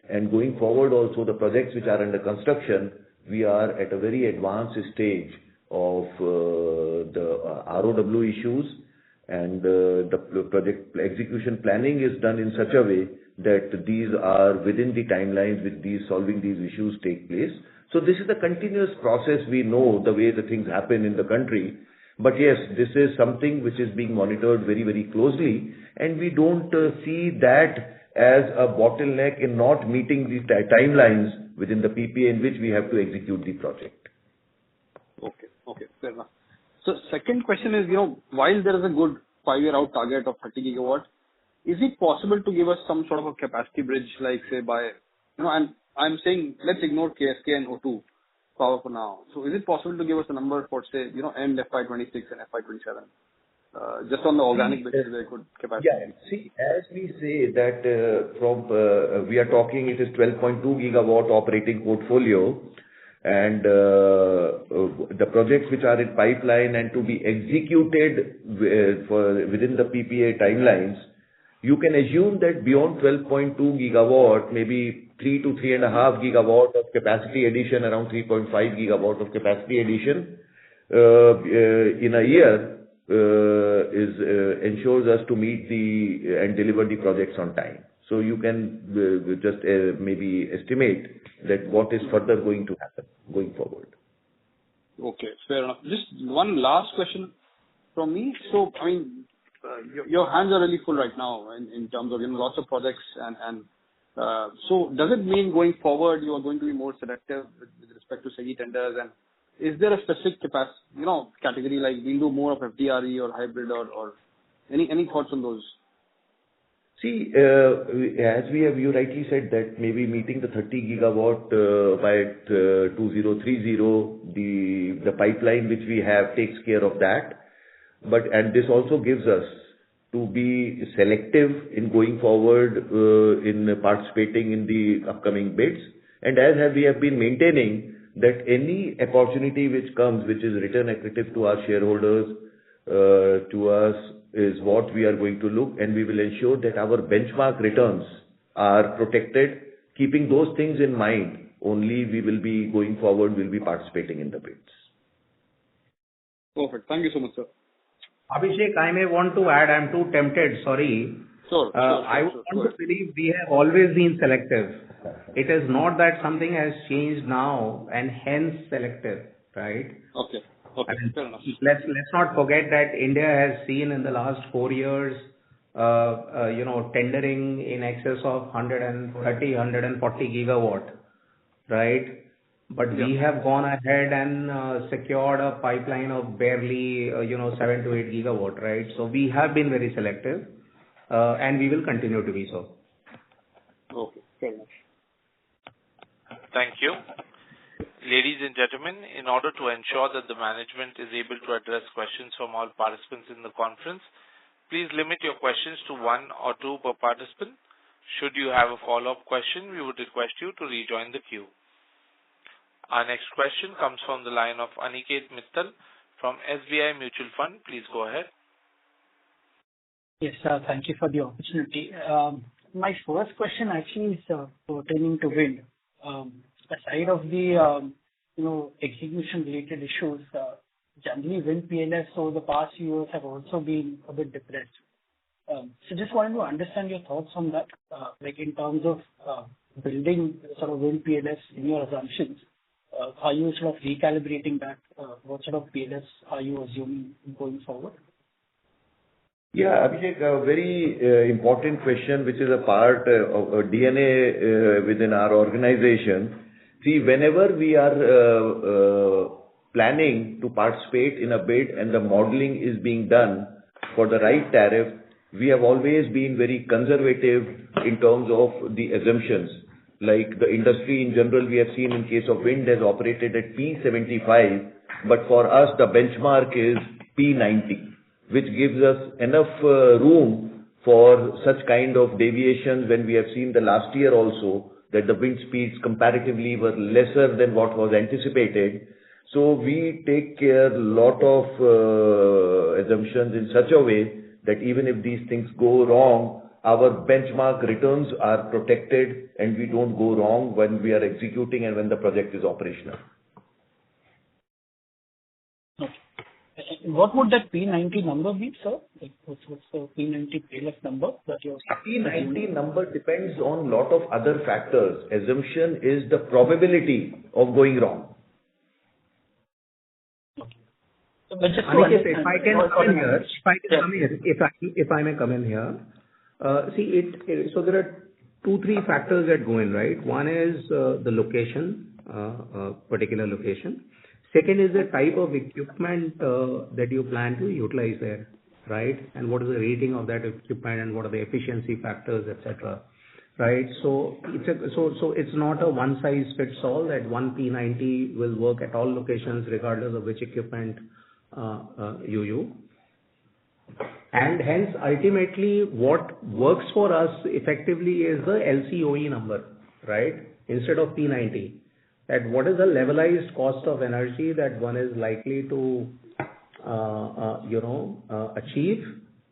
S3: And going forward also, the projects which are under construction, we are at a very advanced stage of the ROW issues, and the project execution planning is done in such a way that these are within the timelines with solving these issues take place. So this is a continuous process. We know the way the things happen in the country. But yes, this is something which is being monitored very, very closely, and we don't see that as a bottleneck in not meeting the timelines within the PPA in which we have to execute the project.
S9: Okay, fair enough. So second question is, while there is a good 5-year out target of 30 gigawatt, is it possible to give us some sort of a capacity bridge, like say by, and I'm saying let's ignore KSK and O2 power for now. So is it possible to give us a number for say, end FY26 and FY27? Just on the organic basis, they could capacity.
S3: Yeah, see, as we say that we are talking, it is 12.2 gigawatt operating portfolio, and the projects which are in pipeline and to be executed within the PPA timelines, you can assume that beyond 12.2 gigawatt, maybe 3 to 3.5 gigawatt of capacity addition, around 3.5 gigawatt of capacity addition in a year ensures us to meet and deliver the projects on time. So you can just maybe estimate that what is further going to happen going forward.
S9: Okay, fair enough. Just one last question from me. So, your hands are really full right now in terms of lots of projects, and so does it mean going forward you are going to be more selective with respect to SECI tenders? And is there a specific category, like we'll do more of FDRE or hybrid or any thoughts on those?
S3: See, as you rightly said that maybe meeting the 30 gigawatt by 2030, the pipeline which we have takes care of that. And this also gives us to be selective in going forward in participating in the upcoming bids. And we have been maintaining that any opportunity which comes, which is return accretive to our shareholders, to us, is what we are going to look, and we will ensure that our benchmark returns are protected. Keeping those things in mind, only we will be going forward, we'll be participating in the bids.
S9: Perfect. Thank you so much, sir.
S4: Abhishek, I may want to add, I'm too tempted, sorry.
S9: Sure.
S4: I want to believe we have always been selective. It is not that something has changed now and hence selective, right?
S9: Okay. Fair enough.
S4: Let's not forget that India has seen in the last 4 years, tendering in excess of 130, 140 gigawatt, right? But we have gone ahead and secured a pipeline of barely, 7 to 8 gigawatt, right? So we have been very selective, and we will continue to be so.
S9: Okay, fair enough.
S1: Thank you. Ladies and gentlemen, in order to ensure that the management is able to address questions from all participants in the conference, please limit your questions to 1 or 2 per participant. Should you have a follow-up question, we would request you to rejoin the queue. Our next question comes from the line of Aniket Mittal from SBI Mutual Fund. Please go ahead.
S10: Yes, sir. Thank you for the opportunity. My first question actually is pertaining to wind. Aside of the execution-related issues, generally wind PLFs over the past few years have also been a bit depressed. So just wanted to understand your thoughts on that, like in terms of building sort of wind PLFs in your assumptions. Are you sort of recalibrating that? What sort of PLFs are you assuming going forward?
S3: Yeah, Abhishek, a very important question, which is a part of DNA within our organization. See, whenever we are planning to participate in a bid and the modeling is being done for the right tariff, we have always been very conservative in terms of the assumptions. Like the industry in general, we have seen in case of wind has operated at P75, but for us the benchmark is P90, which gives us enough room for such kind of deviations when we have seen the last year also that the wind speeds comparatively were lesser than what was anticipated. So we take care a lot of assumptions in such a way that even if these things go wrong, our benchmark returns are protected and we don't go wrong when we are executing and when the project is operational.
S10: What would that P90 number be, sir? Like, what's the P90 PLF number that you're...
S3: P90 number depends on lot of other factors. Assumption is the probability of going wrong.
S10: Okay. So, but just
S4: Aniket, if I can come in here, if I may come in here. So there are 2-3 factors that go in, right? One is the location, particular location. Second is the type of equipment that you plan to utilize there, right? And what is the rating of that equipment and what are the efficiency factors, etc. Right? So it's not a one size fits all that one P90 will work at all locations regardless of which equipment you use. And hence ultimately what works for us effectively is the LCOE number, right? Instead of P90. That what is the levelized cost of energy that one is likely to achieve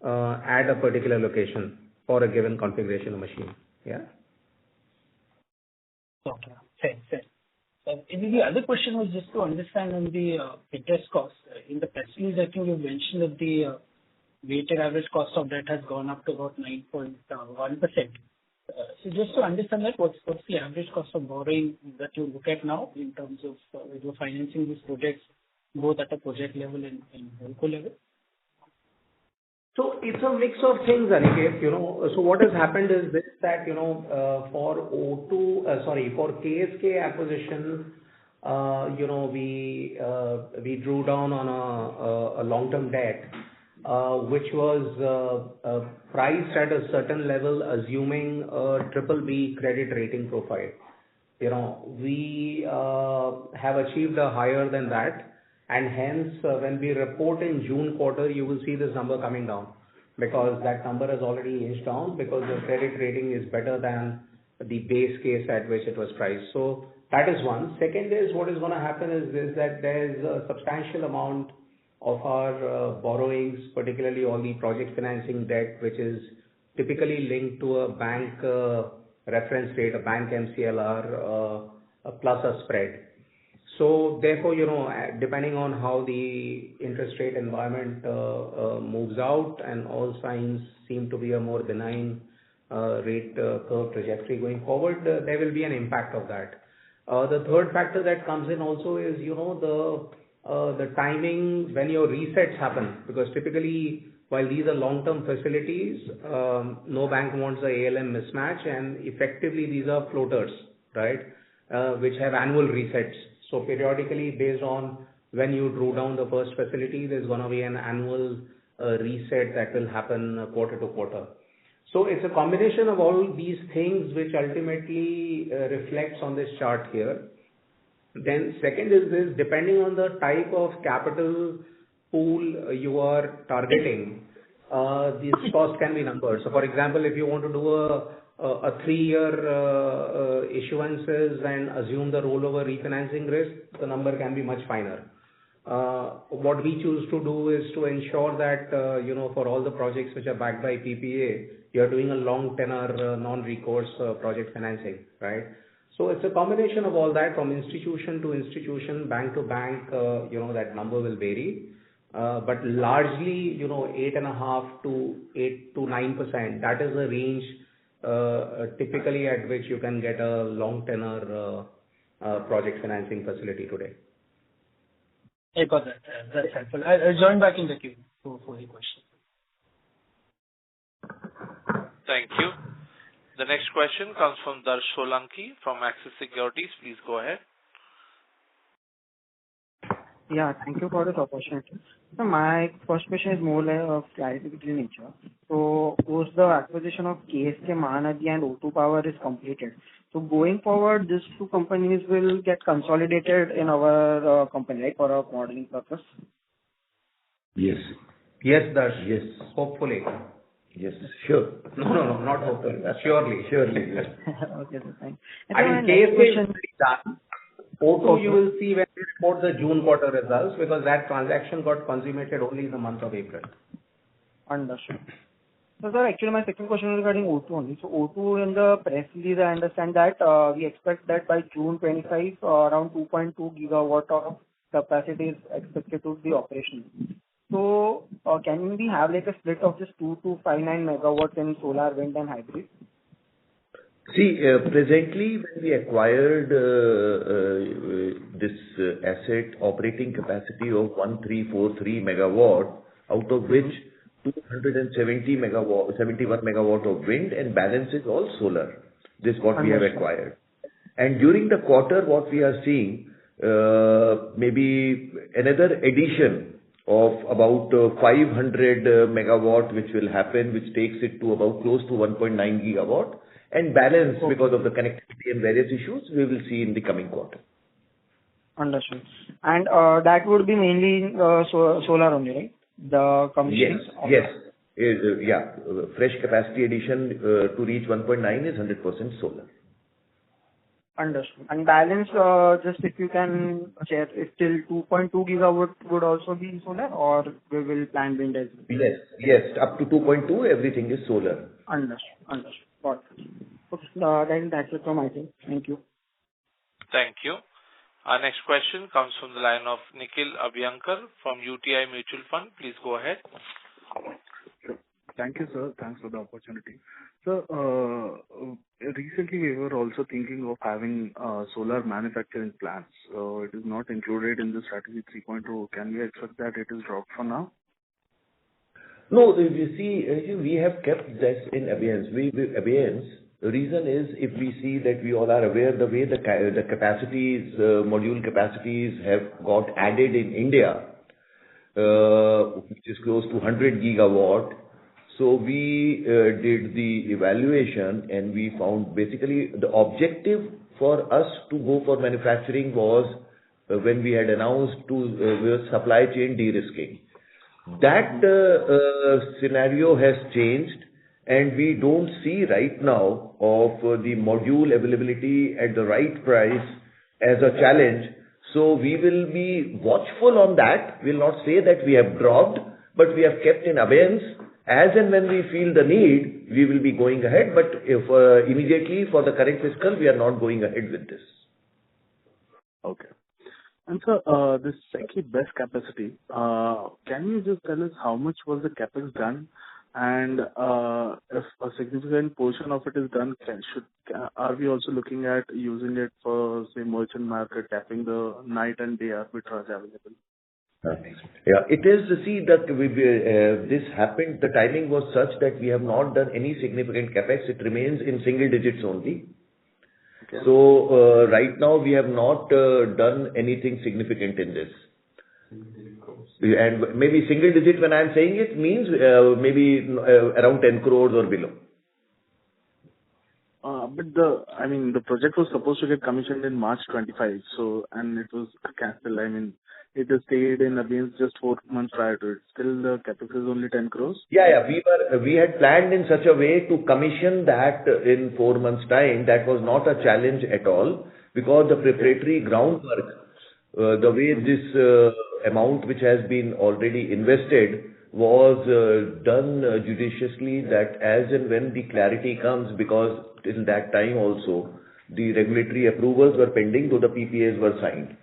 S4: at a particular location for a given configuration of machine. Yeah.
S10: Okay. Fair. The other question was just to understand on the interest cost. In the press release, I think you mentioned that the weighted average cost of debt has gone up to about 9.1%. So just to understand that, what's the average cost of borrowing that you look at now in terms of when you're financing these projects, both at a project level and local level?
S4: So it's a mix of things, Aniket. So what has happened is this, that for KSK acquisition, we drew down on a long-term debt, which was priced at a certain level, assuming a triple B credit rating profile. We have achieved a higher than that, and hence, when we report in June quarter, you will see this number coming down, because that number has already inched down because the credit rating is better than the base case at which it was priced. So that is one. Second is, what is going to happen is that there is a substantial amount of our borrowings, particularly all the project financing debt, which is typically linked to a bank reference rate, a bank MCLR, plus a spread. So therefore, depending on how the interest rate environment moves out, and all signs seem to be a more benign rate curve trajectory going forward, there will be an impact of that. The third factor that comes in also is, the timing when your resets happen, because typically, while these are long-term facilities, no bank wants a ALM mismatch, and effectively these are floaters, right, which have annual resets. So periodically, based on when you drew down the first facility, there's going to be an annual reset that will happen quarter to quarter. So it's a combination of all these things which ultimately reflects on this chart here. Then second is this, depending on the type of capital pool you are targeting, these costs can be numbered. So for example, if you want to do a 3-year issuances and assume the rollover refinancing risk, the number can be much finer. What we choose to do is to ensure that, for all the projects which are backed by PPA, you're doing a long tenor, non-recourse project financing, right? So it's a combination of all that, from institution to institution, bank to bank, that number will vary. But largely, 8.5 to 8 to 9%, that is the range typically at which you can get a long tenor project financing facility today.
S10: I got that. That's helpful. I'll join back in the queue for the question.
S1: Thank you. The next question comes from Darsh Solanki from Axis Securities. Please go ahead.
S11: Yeah, thank you for this opportunity. So my first question is more like of clarificatory nature. So post the acquisition of KSK Mahanadi and O2 Power is completed. So going forward, these two companies will get consolidated in our company, right, for our modeling purpose?
S3: Yes.
S4: Yes, Darsh.
S3: Yes.
S4: Hopefully.
S3: Yes, sure.
S4: No, not hopefully. Surely.
S3: Yes.
S11: Okay, so thanks.
S4: I mean, KSK is done. O2 you will see when we report the June quarter results, because that transaction got consummated only in the month of April.
S11: Understood. So sir, actually my second question is regarding O2 only. So O2 in the press release, I understand that we expect that by June 25, around 2.2 gigawatt of capacity is expected to be operational. So can we have like a split of this 2259 megawatts in solar, wind and hybrid?
S3: See, presently when we acquired this asset, operating capacity of 1343 megawatt, out of which 271 megawatt of wind and balance is all solar. This is what we have acquired. And during the quarter, what we are seeing, maybe another addition of about 500 megawatt, which will happen, which takes it to about close to 1.9 gigawatt. And balance, because of the connectivity and various issues, we will see in the coming quarter.
S11: Understood. And that would be mainly solar only, right? The commissions?
S3: Yes. Yeah. Fresh capacity addition to reach 1.9 is 100% solar.
S11: Understood. And balance, just if you can share, if till 2.2 gigawatt would also be solar, or we will plan wind as well?
S3: Yes. Up to 2.2, everything is solar.
S11: Understood. Got it. Okay, that's it from my side. Thank you.
S1: Thank you. Our next question comes from the line of Nikhil Abhyankar from UTI Mutual Fund. Please go ahead.
S12: Sure. Thank you, sir. Thanks for the opportunity. So, recently we were also thinking of having solar manufacturing plants. So it is not included in the strategy 3.0. Can we expect that it is dropped for now?
S3: No, you see, we have kept this in abeyance. Abeyance. The reason is, if we see that we all are aware the way the capacities, module capacities have got added in India, which is close to 100 gigawatt. So we did the evaluation and we found basically the objective for us to go for manufacturing was when we had announced to supply chain de-risking. That scenario has changed and we don't see right now of the module availability at the right price as a challenge. So we will be watchful on that. We'll not say that we have dropped, but we have kept in abeyance. As and when we feel the need, we will be going ahead. But if immediately for the current fiscal, we are not going ahead with this.
S12: Okay. And so this second best capacity, can you just tell us how much was the capex done? And if a significant portion of it is done, are we also looking at using it for, say, merchant market, tapping the night and day arbitrage available?
S3: Yeah, it is. See, that this happened, the timing was such that we have not done any significant capex. It remains in single digits only. Okay. So right now we have not done anything significant in this. And maybe single digit when I am saying it means maybe around 10 crores or below.
S12: But the project was supposed to get commissioned in March 25. So, and it was cancelled. I mean, it has stayed in abeyance just 4 months prior to it. Still the capex is only 10 crores?
S3: Yeah. We had planned in such a way to commission that in 4 months time. That was not a challenge at all because the preparatory groundwork, the way this amount which has been already invested was done judiciously, that as and when the clarity comes, because till that time also the regulatory approvals were pending, though the PPAs were signed.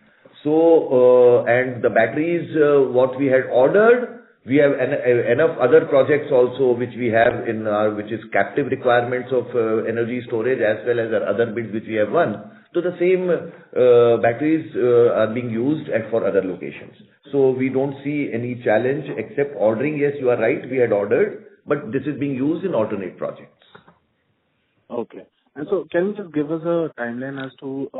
S3: So, and the batteries, what we had ordered, we have enough other projects also which we have in our, which is captive requirements of energy storage as well as our other bids which we have won. So the same batteries are being used for other locations. So we don't see any challenge except ordering. Yes, you are right, we had ordered, but this is being used in alternate projects.
S12: Okay. And so can you just give us a timeline as to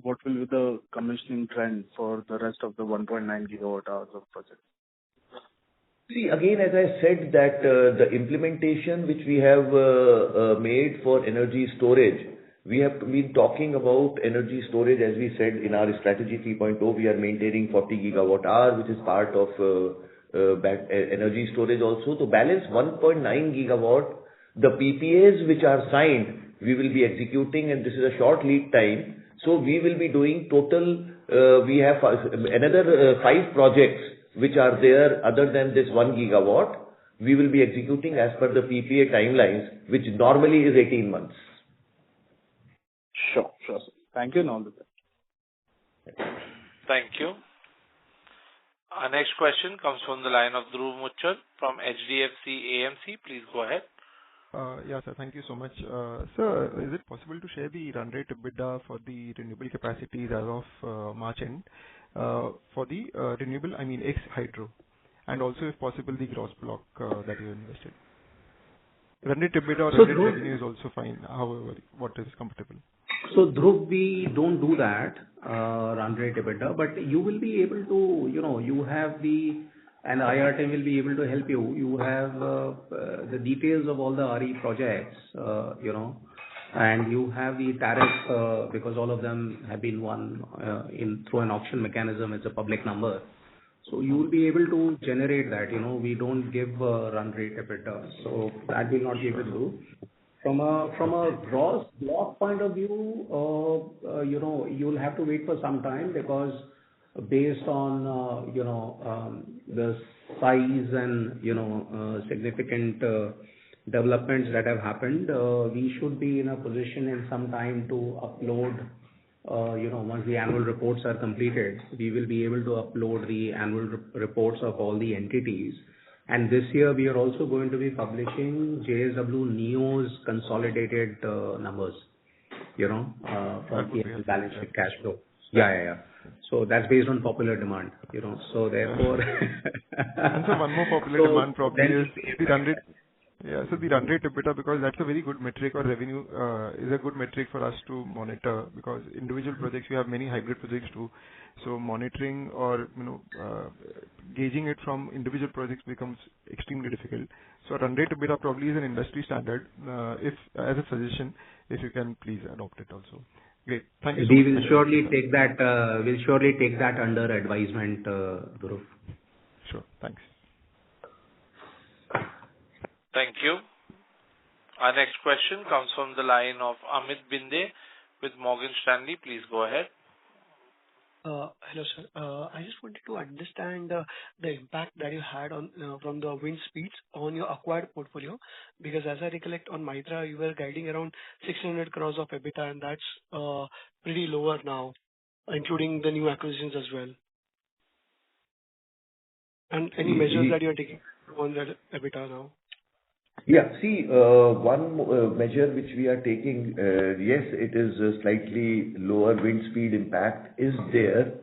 S12: what will be the commissioning trend for the rest of the 1.9 gigawatt hours of project?
S3: See, again, as I said that the implementation which we have made for energy storage, we have been talking about energy storage, as we said in our strategy 3.0, we are maintaining 40 gigawatt hour, which is part of energy storage also. To balance 1.9 gigawatt, the PPAs which are signed, we will be executing, and this is a short lead time. So we will be doing total, we have another 5 projects which are there other than this 1 gigawatt. We will be executing as per the PPA timelines, which normally is 18 months.
S12: Sure. Thank you and all the best.
S1: Thank you. Our next question comes from the line of Dhruv Muchal from HDFC AMC. Please go ahead.
S13: Yeah, sir. Thank you so much. Sir, is it possible to share the run rate EBITDA for the renewable capacities as of March end for the renewable, ex-hydro, and also, if possible, the gross block that you invested? Run rate EBITDA or run rate revenue is also fine, however, what is comfortable.
S4: So, Dhruv, we don't do that, run rate EBITDA, but you will be able to, you have and IR team will be able to help you. You have the details of all the RE projects, and you have the tariff because all of them have been won through an auction mechanism. It's a public number. So you will be able to generate that. We don't give run rate EBITDA, so that will not be able to do. From a gross block point of view, you'll have to wait for some time because based on the size and significant developments that have happened, we should be in a position in some time to upload. Once the annual reports are completed, we will be able to upload the annual reports of all the entities. And this year we are also going to be publishing JSW Neo's consolidated numbers, from the balance sheet cash flow. Yeah. So that's based on popular demand, So therefore.
S13: And so one more popular demand probably is the run rate. Yeah. So the run rate EBITDA, because that's a very good metric, or revenue is a good metric for us to monitor, because individual projects, we have many hybrid projects too. So monitoring or, gauging it from individual projects becomes extremely difficult. So run rate EBITDA probably is an industry standard. If, as a suggestion, if you can please adopt it also. Great. Thank you so much.
S4: We will surely take that, under advisement, Dhruv.
S13: Sure. Thanks.
S1: Thank you. Our next question comes from the line of Amit Binde with Morgan Stanley. Please go ahead.
S14: Hello, sir. I just wanted to understand the impact that you had on from the wind speeds on your acquired portfolio, because as I recollect on Mitra, you were guiding around 600 crores of EBITDA, and that's pretty lower now, including the new acquisitions as well. And any measures that you are taking on that EBITDA now?
S3: Yeah. See, one measure which we are taking, yes, it is a slightly lower wind speed impact is there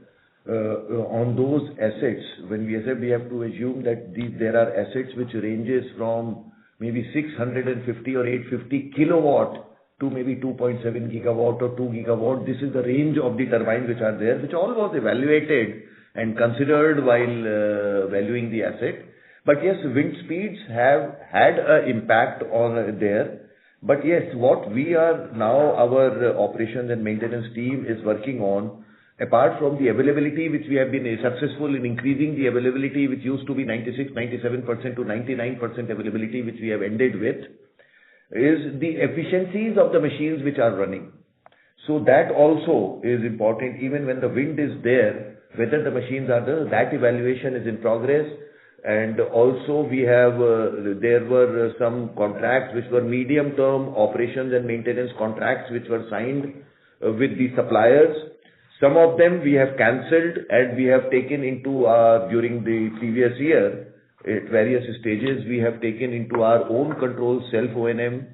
S3: on those assets. When we say, we have to assume that there are assets which ranges from maybe 650 or 850 kilowatt to maybe 2.7 gigawatt or 2 gigawatt. This is the range of the turbines which are there, which all was evaluated and considered while valuing the asset. But yes, wind speeds have had an impact on there. But yes, what we are now, our operations and maintenance team is working on, apart from the availability, which we have been successful in increasing the availability, which used to be 96, 97% to 99% availability, which we have ended with, is the efficiencies of the machines which are running. So that also is important, even when the wind is there, whether the machines are there, that evaluation is in progress. And also we have, there were some contracts which were medium-term operations and maintenance contracts which were signed with the suppliers. Some of them we have cancelled and we have taken into our, during the previous year, at various stages, we have taken into our own control self-O&M.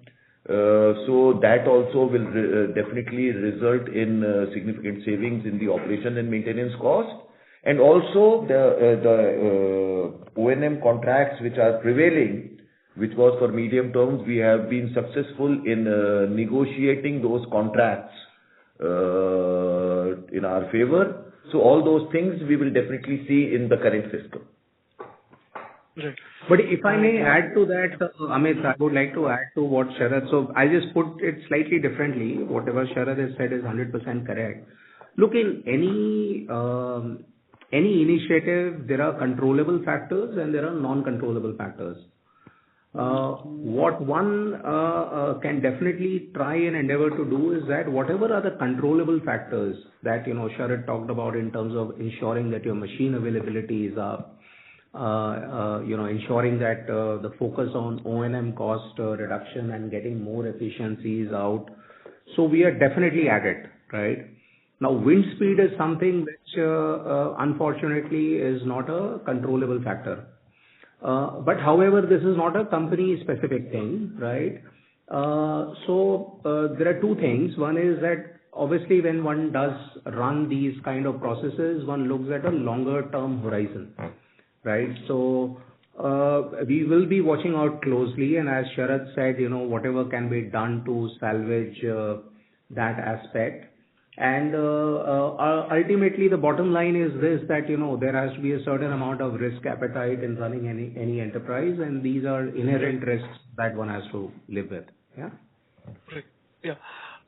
S3: So that also will definitely result in significant savings in the operation and maintenance cost. And also the O&M contracts which are prevailing, which was for medium terms, we have been successful in negotiating those contracts in our favor. So all those things we will definitely see in the current fiscal.
S14: Right.
S4: But if I may add to that, Amit, I would like to add to what Sharad. So I just put it slightly differently. Whatever Sharad has said is 100% correct. Look, in any initiative, there are controllable factors and there are non-controllable factors. What one can definitely try and endeavor to do is that whatever are the controllable factors that, Sharad talked about in terms of ensuring that your machine availability is up, ensuring that the focus on O&M cost reduction and getting more efficiencies out. So we are definitely at it, right? Now, wind speed is something which, unfortunately, is not a controllable factor. But however, this is not a company-specific thing, right? So there are two things. One is that obviously when one does run these kind of processes, one looks at a longer-term horizon, right? So we will be watching out closely, and as Sharad said, whatever can be done to salvage that aspect. And ultimately, the bottom line is this, that, there has to be a certain amount of risk appetite in running any enterprise, and these are inherent risks that one has to live with. Yeah.
S14: Right. Yeah.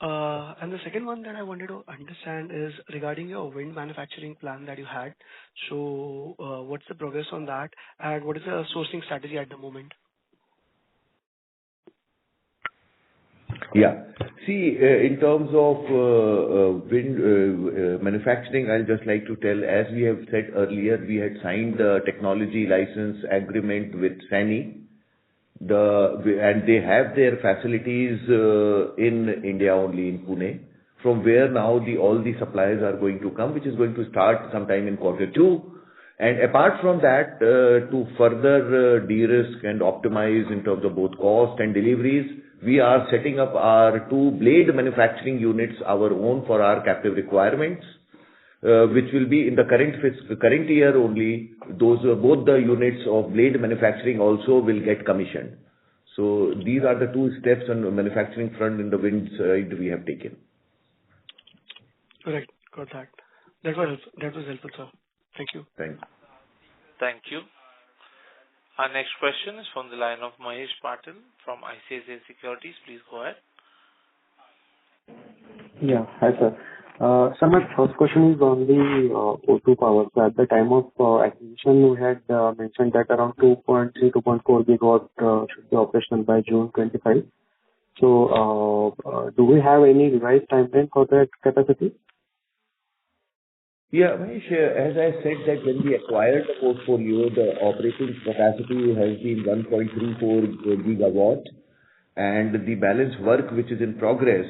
S14: And the second one that I wanted to understand is regarding your wind manufacturing plan that you had. So what's the progress on that, and what is the sourcing strategy at the moment?
S3: Yeah. See, in terms of wind manufacturing, I'll just like to tell, as we have said earlier, we had signed the technology license agreement with SANY. And they have their facilities in India only, in Pune, from where now all the supplies are going to come, which is going to start sometime in Q2. And apart from that, to further de-risk and optimize in terms of both cost and deliveries, we are setting up our 2 blade manufacturing units, our own, for our captive requirements, which will be in the current year only. Those both the units of blade manufacturing also will get commissioned. So these are the two steps on the manufacturing front in the wind side we have taken.
S14: Correct. Got that. That was helpful, sir. Thank you.
S3: Thanks.
S1: Thank you. Our next question is from the line of Mahesh Patil from ICICI Securities. Please go ahead.
S15: Yeah. Hi, sir. So my first question is on the O2 power. So at the time of acquisition, we had mentioned that around 2.3, 2.4 gigawatt should be operational by June 25. So do we have any revised timeline for that capacity?
S3: Yeah, Mahesh, as I said that when we acquired the portfolio, the operating capacity has been 1.34 gigawatt, and the balance work which is in progress.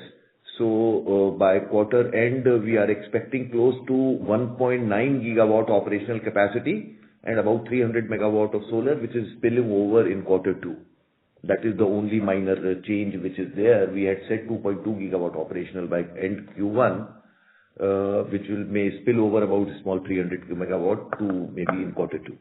S3: So by quarter end, we are expecting close to 1.9 gigawatt operational capacity and about 300 megawatt of solar, which is spilling over in quarter two. That is the only minor change which is there. We had said 2.2 gigawatt operational by end Q1. Which may spill over about a small 300 megawatt to maybe in quarter two.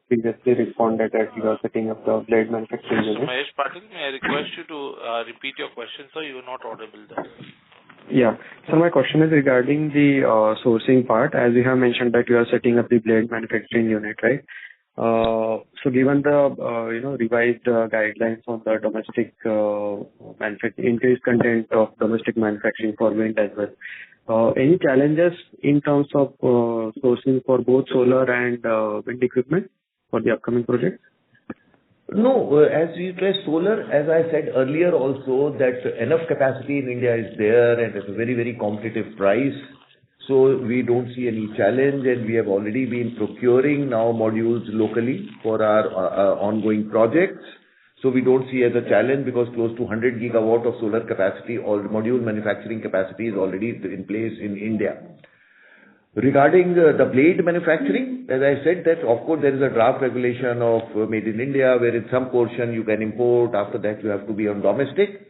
S15: Previously responded that you are setting up the blade manufacturing unit.
S1: Mahesh Patil, may I request you to repeat your question, sir? You are not audible there.
S15: Yeah. So my question is regarding the sourcing part. As you have mentioned that you are setting up the blade manufacturing unit, right? So given the revised guidelines on the domestic increased content of domestic manufacturing for wind as well, any challenges in terms of sourcing for both solar and wind equipment for the upcoming project?
S3: No, as you address solar, as I said earlier also that enough capacity in India is there and at a very, very competitive price. So we don't see any challenge, and we have already been procuring now modules locally for our ongoing projects. So we don't see as a challenge because close to 100 gigawatt of solar capacity or module manufacturing capacity is already in place in India. Regarding the blade manufacturing, as I said that of course there is a draft regulation of made in India where in some portion you can import, after that you have to be on domestic.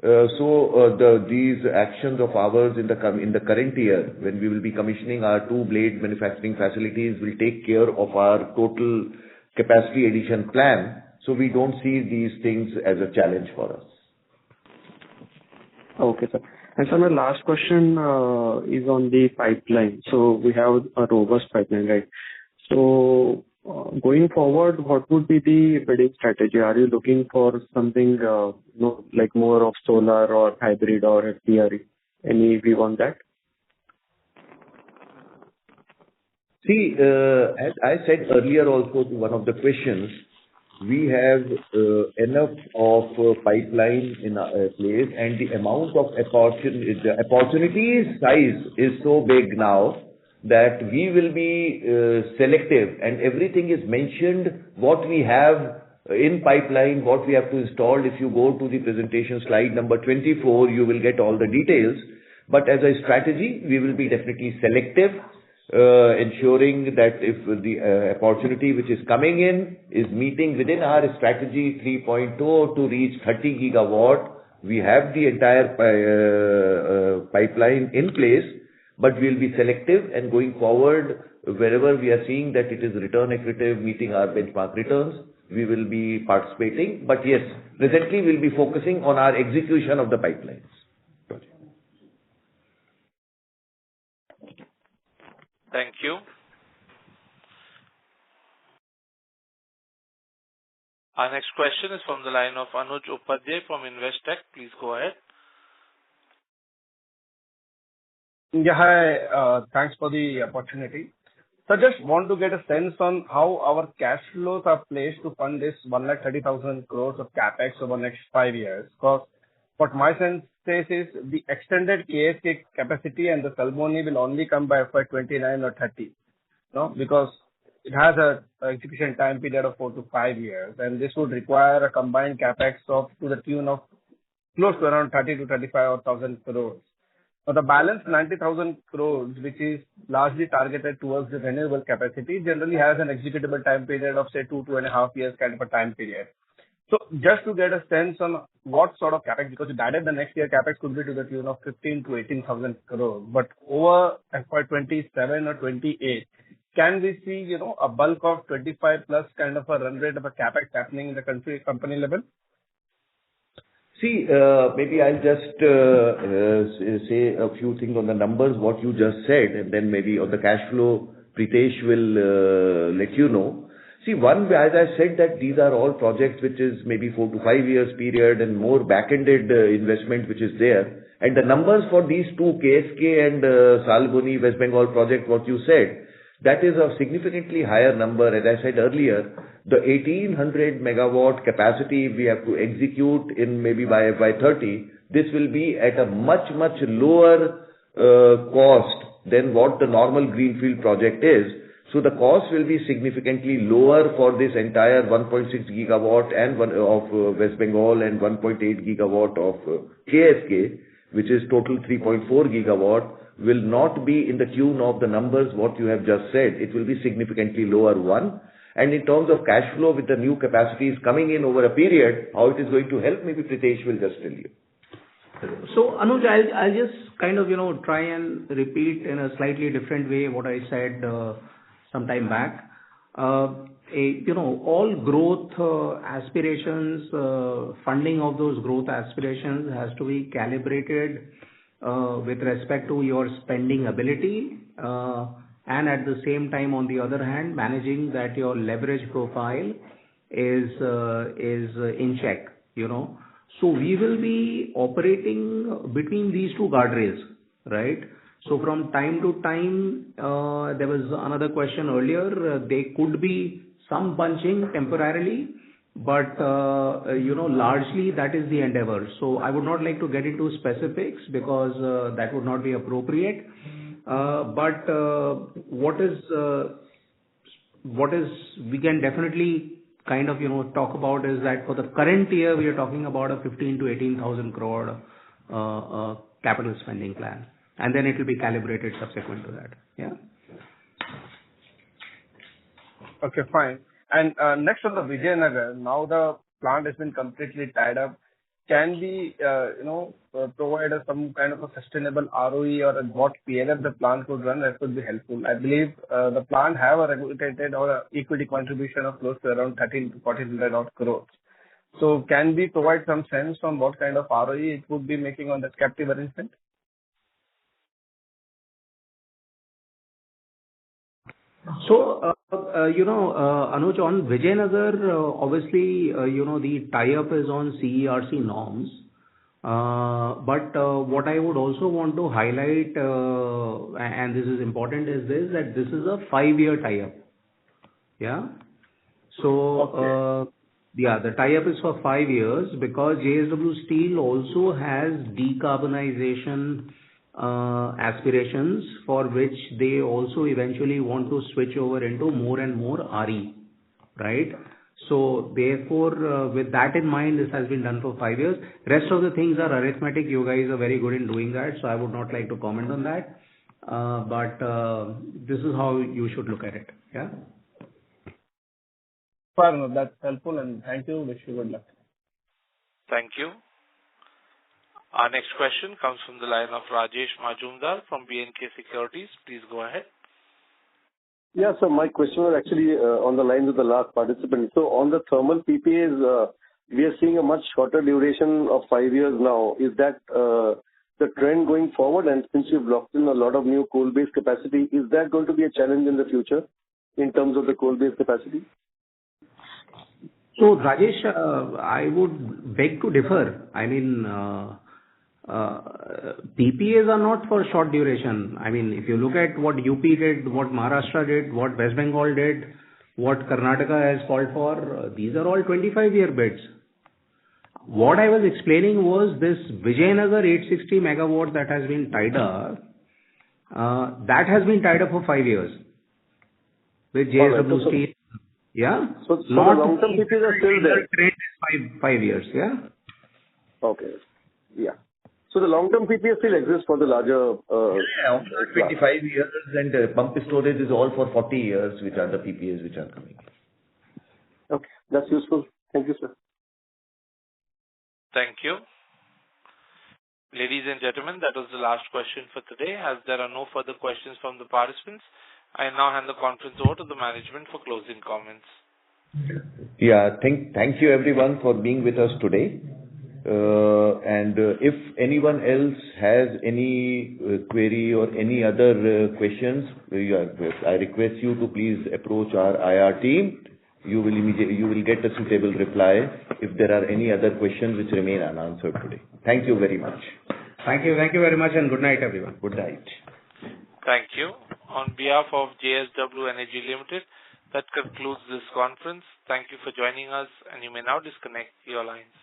S3: These actions of ours in the current year, when we will be commissioning our two blade manufacturing facilities, will take care of our total capacity addition plan. So we don't see these things as a challenge for us.
S15: Okay, sir. And so my last question is on the pipeline. So we have a robust pipeline, right? So going forward, what would be the bidding strategy? Are you looking for something like more of solar or hybrid or FDRE? Any view on that?
S3: See, as I said earlier also to one of the questions, we have enough of pipeline in place, and the amount of opportunity size is so big now that we will be selective, and everything is mentioned what we have in pipeline, what we have to install. If you go to the presentation slide number 24, you will get all the details. But as a strategy, we will be definitely selective, ensuring that if the opportunity which is coming in is meeting within our strategy 3.0 to reach 30 gigawatt, we have the entire pipeline in place, but we'll be selective, and going forward, wherever we are seeing that it is return accretive, meeting our benchmark returns, we will be participating. But yes, presently we'll be focusing on our execution of the pipelines.
S1: Thank you. Our next question is from the line of Anuj Upadhyay from Investec. Please go ahead.
S16: Yeah, hi. Thanks for the opportunity. So just want to get a sense on how our cash flows are placed to fund this 130,000 crores of capex over the next 5 years. Because what my sense says is the extended KSK capacity and the Salboni will only come by FY29 or 30. No, because it has a execution time period of 4 to 5 years, and this would require a combined capex of to the tune of close to around 30 to 35,000 crores. Now the balance 90,000 crores, which is largely targeted towards the renewable capacity, generally has an executable time period of say 2.5 years kind of a time period. So just to get a sense on what sort of CapEx, because you guided the next year CapEx could be to the tune of 15 to 18,000 crores, but over FY27 or 28, can we see, a bulk of 25 plus kind of a run rate of a CapEx happening in the company level?
S3: See, maybe I'll just say a few things on the numbers, what you just said, and then maybe on the cash flow, Pritesh will let you know. See, one, as I said, that these are all projects which is maybe 4 to 5 years period and more back-ended investment which is there. And the numbers for these two, KSK and Salboni West Bengal project, what you said, that is a significantly higher number. As I said earlier, the 1800 megawatt capacity we have to execute in maybe by FY30, this will be at a much, much lower cost than what the normal greenfield project is. So the cost will be significantly lower for this entire 1.6 gigawatt and of West Bengal and 1.8 gigawatt of KSK, which is total 3.4 gigawatt, will not be in the tune of the numbers what you have just said. It will be significantly lower one. And in terms of cash flow with the new capacities coming in over a period, how it is going to help, maybe Pritesh will just tell you.
S4: So Anuj, I'll just kind of, try and repeat in a slightly different way what I said some time back. All growth aspirations, funding of those growth aspirations has to be calibrated with respect to your spending ability, and at the same time, on the other hand, managing that your leverage profile is in check, So we will be operating between these two guardrails, right? So from time to time, there was another question earlier, there could be some bunching temporarily, but, largely that is the endeavor. So I would not like to get into specifics because that would not be appropriate. But what is we can definitely kind of, talk about is that for the current year, we are talking about a 15 to 18,000 crore capital spending plan. And then it will be calibrated subsequent to that. Yeah.
S16: Okay, fine. And next on the Vijayanagar, now the plant has been completely tied up. Can we, provide us some kind of a sustainable ROE or at what PLF the plant could run? That would be helpful. I believe the plant have a regulated or a equity contribution of close to around 13 to 1400 odd crores. So can we provide some sense on what kind of ROE it would be making on that captive arrangement?
S4: So, Anuj, on Vijayanagar, obviously, the tie-up is on CERC norms. But what I would also want to highlight, and this is important, is this, that this is a 5-year tie-up. Yeah. So, the tie-up is for 5 years because JSW Steel also has decarbonization aspirations for which they also eventually want to switch over into more and more RE, right? So therefore, with that in mind, this has been done for 5 years. Rest of the things are arithmetic. You guys are very good in doing that, so I would not like to comment on that. But this is how you should look at it. Yeah.
S16: Fair enough. That's helpful, and thank you. Wish you good luck.
S1: Thank you. Our next question comes from the line of Rajesh Majumdar from B&K Securities. Please go ahead.
S2: Yeah, so my question was actually on the lines of the last participant. So on the thermal PPAs, we are seeing a much shorter duration of 5 years now. Is that the trend going forward? And since you've locked in a lot of new coal-based capacity, is that going to be a challenge in the future in terms of the coal-based capacity?
S4: So, Rajesh, I would beg to differ. I mean, PPAs are not for short duration. I mean, if you look at what UP did, what Maharashtra did, what West Bengal did, what Karnataka has called for, these are all 25-year bids. What I was explaining was this Vijayanagar 860 megawatt that has been tied up, that has been tied up for 5 years with JSW Steel. Yeah.
S2: So the long-term PPAs are still there.
S4: 5 years. Yeah.
S2: Okay. Yeah. So the long-term PPA still exists for the larger...
S3: 25 years, and pump storage is all for 40 years, which are the PPAs which are coming.
S2: Okay, that's useful. Thank you, sir.
S1: Thank you. Ladies and gentlemen, that was the last question for today. As there are no further questions from the participants, I now hand the conference over to the management for closing comments.
S3: Yeah. Thank you everyone for being with us today. If anyone else has any query or any other questions, I request you to please approach our IR team. You will get a suitable reply if there are any other questions which remain unanswered today. Thank you very much.
S4: Thank you very much, and good night, everyone.
S3: Good night.
S1: Thank you. On behalf of JSW Energy Limited, that concludes this conference. Thank you for joining us, and you may now disconnect your lines.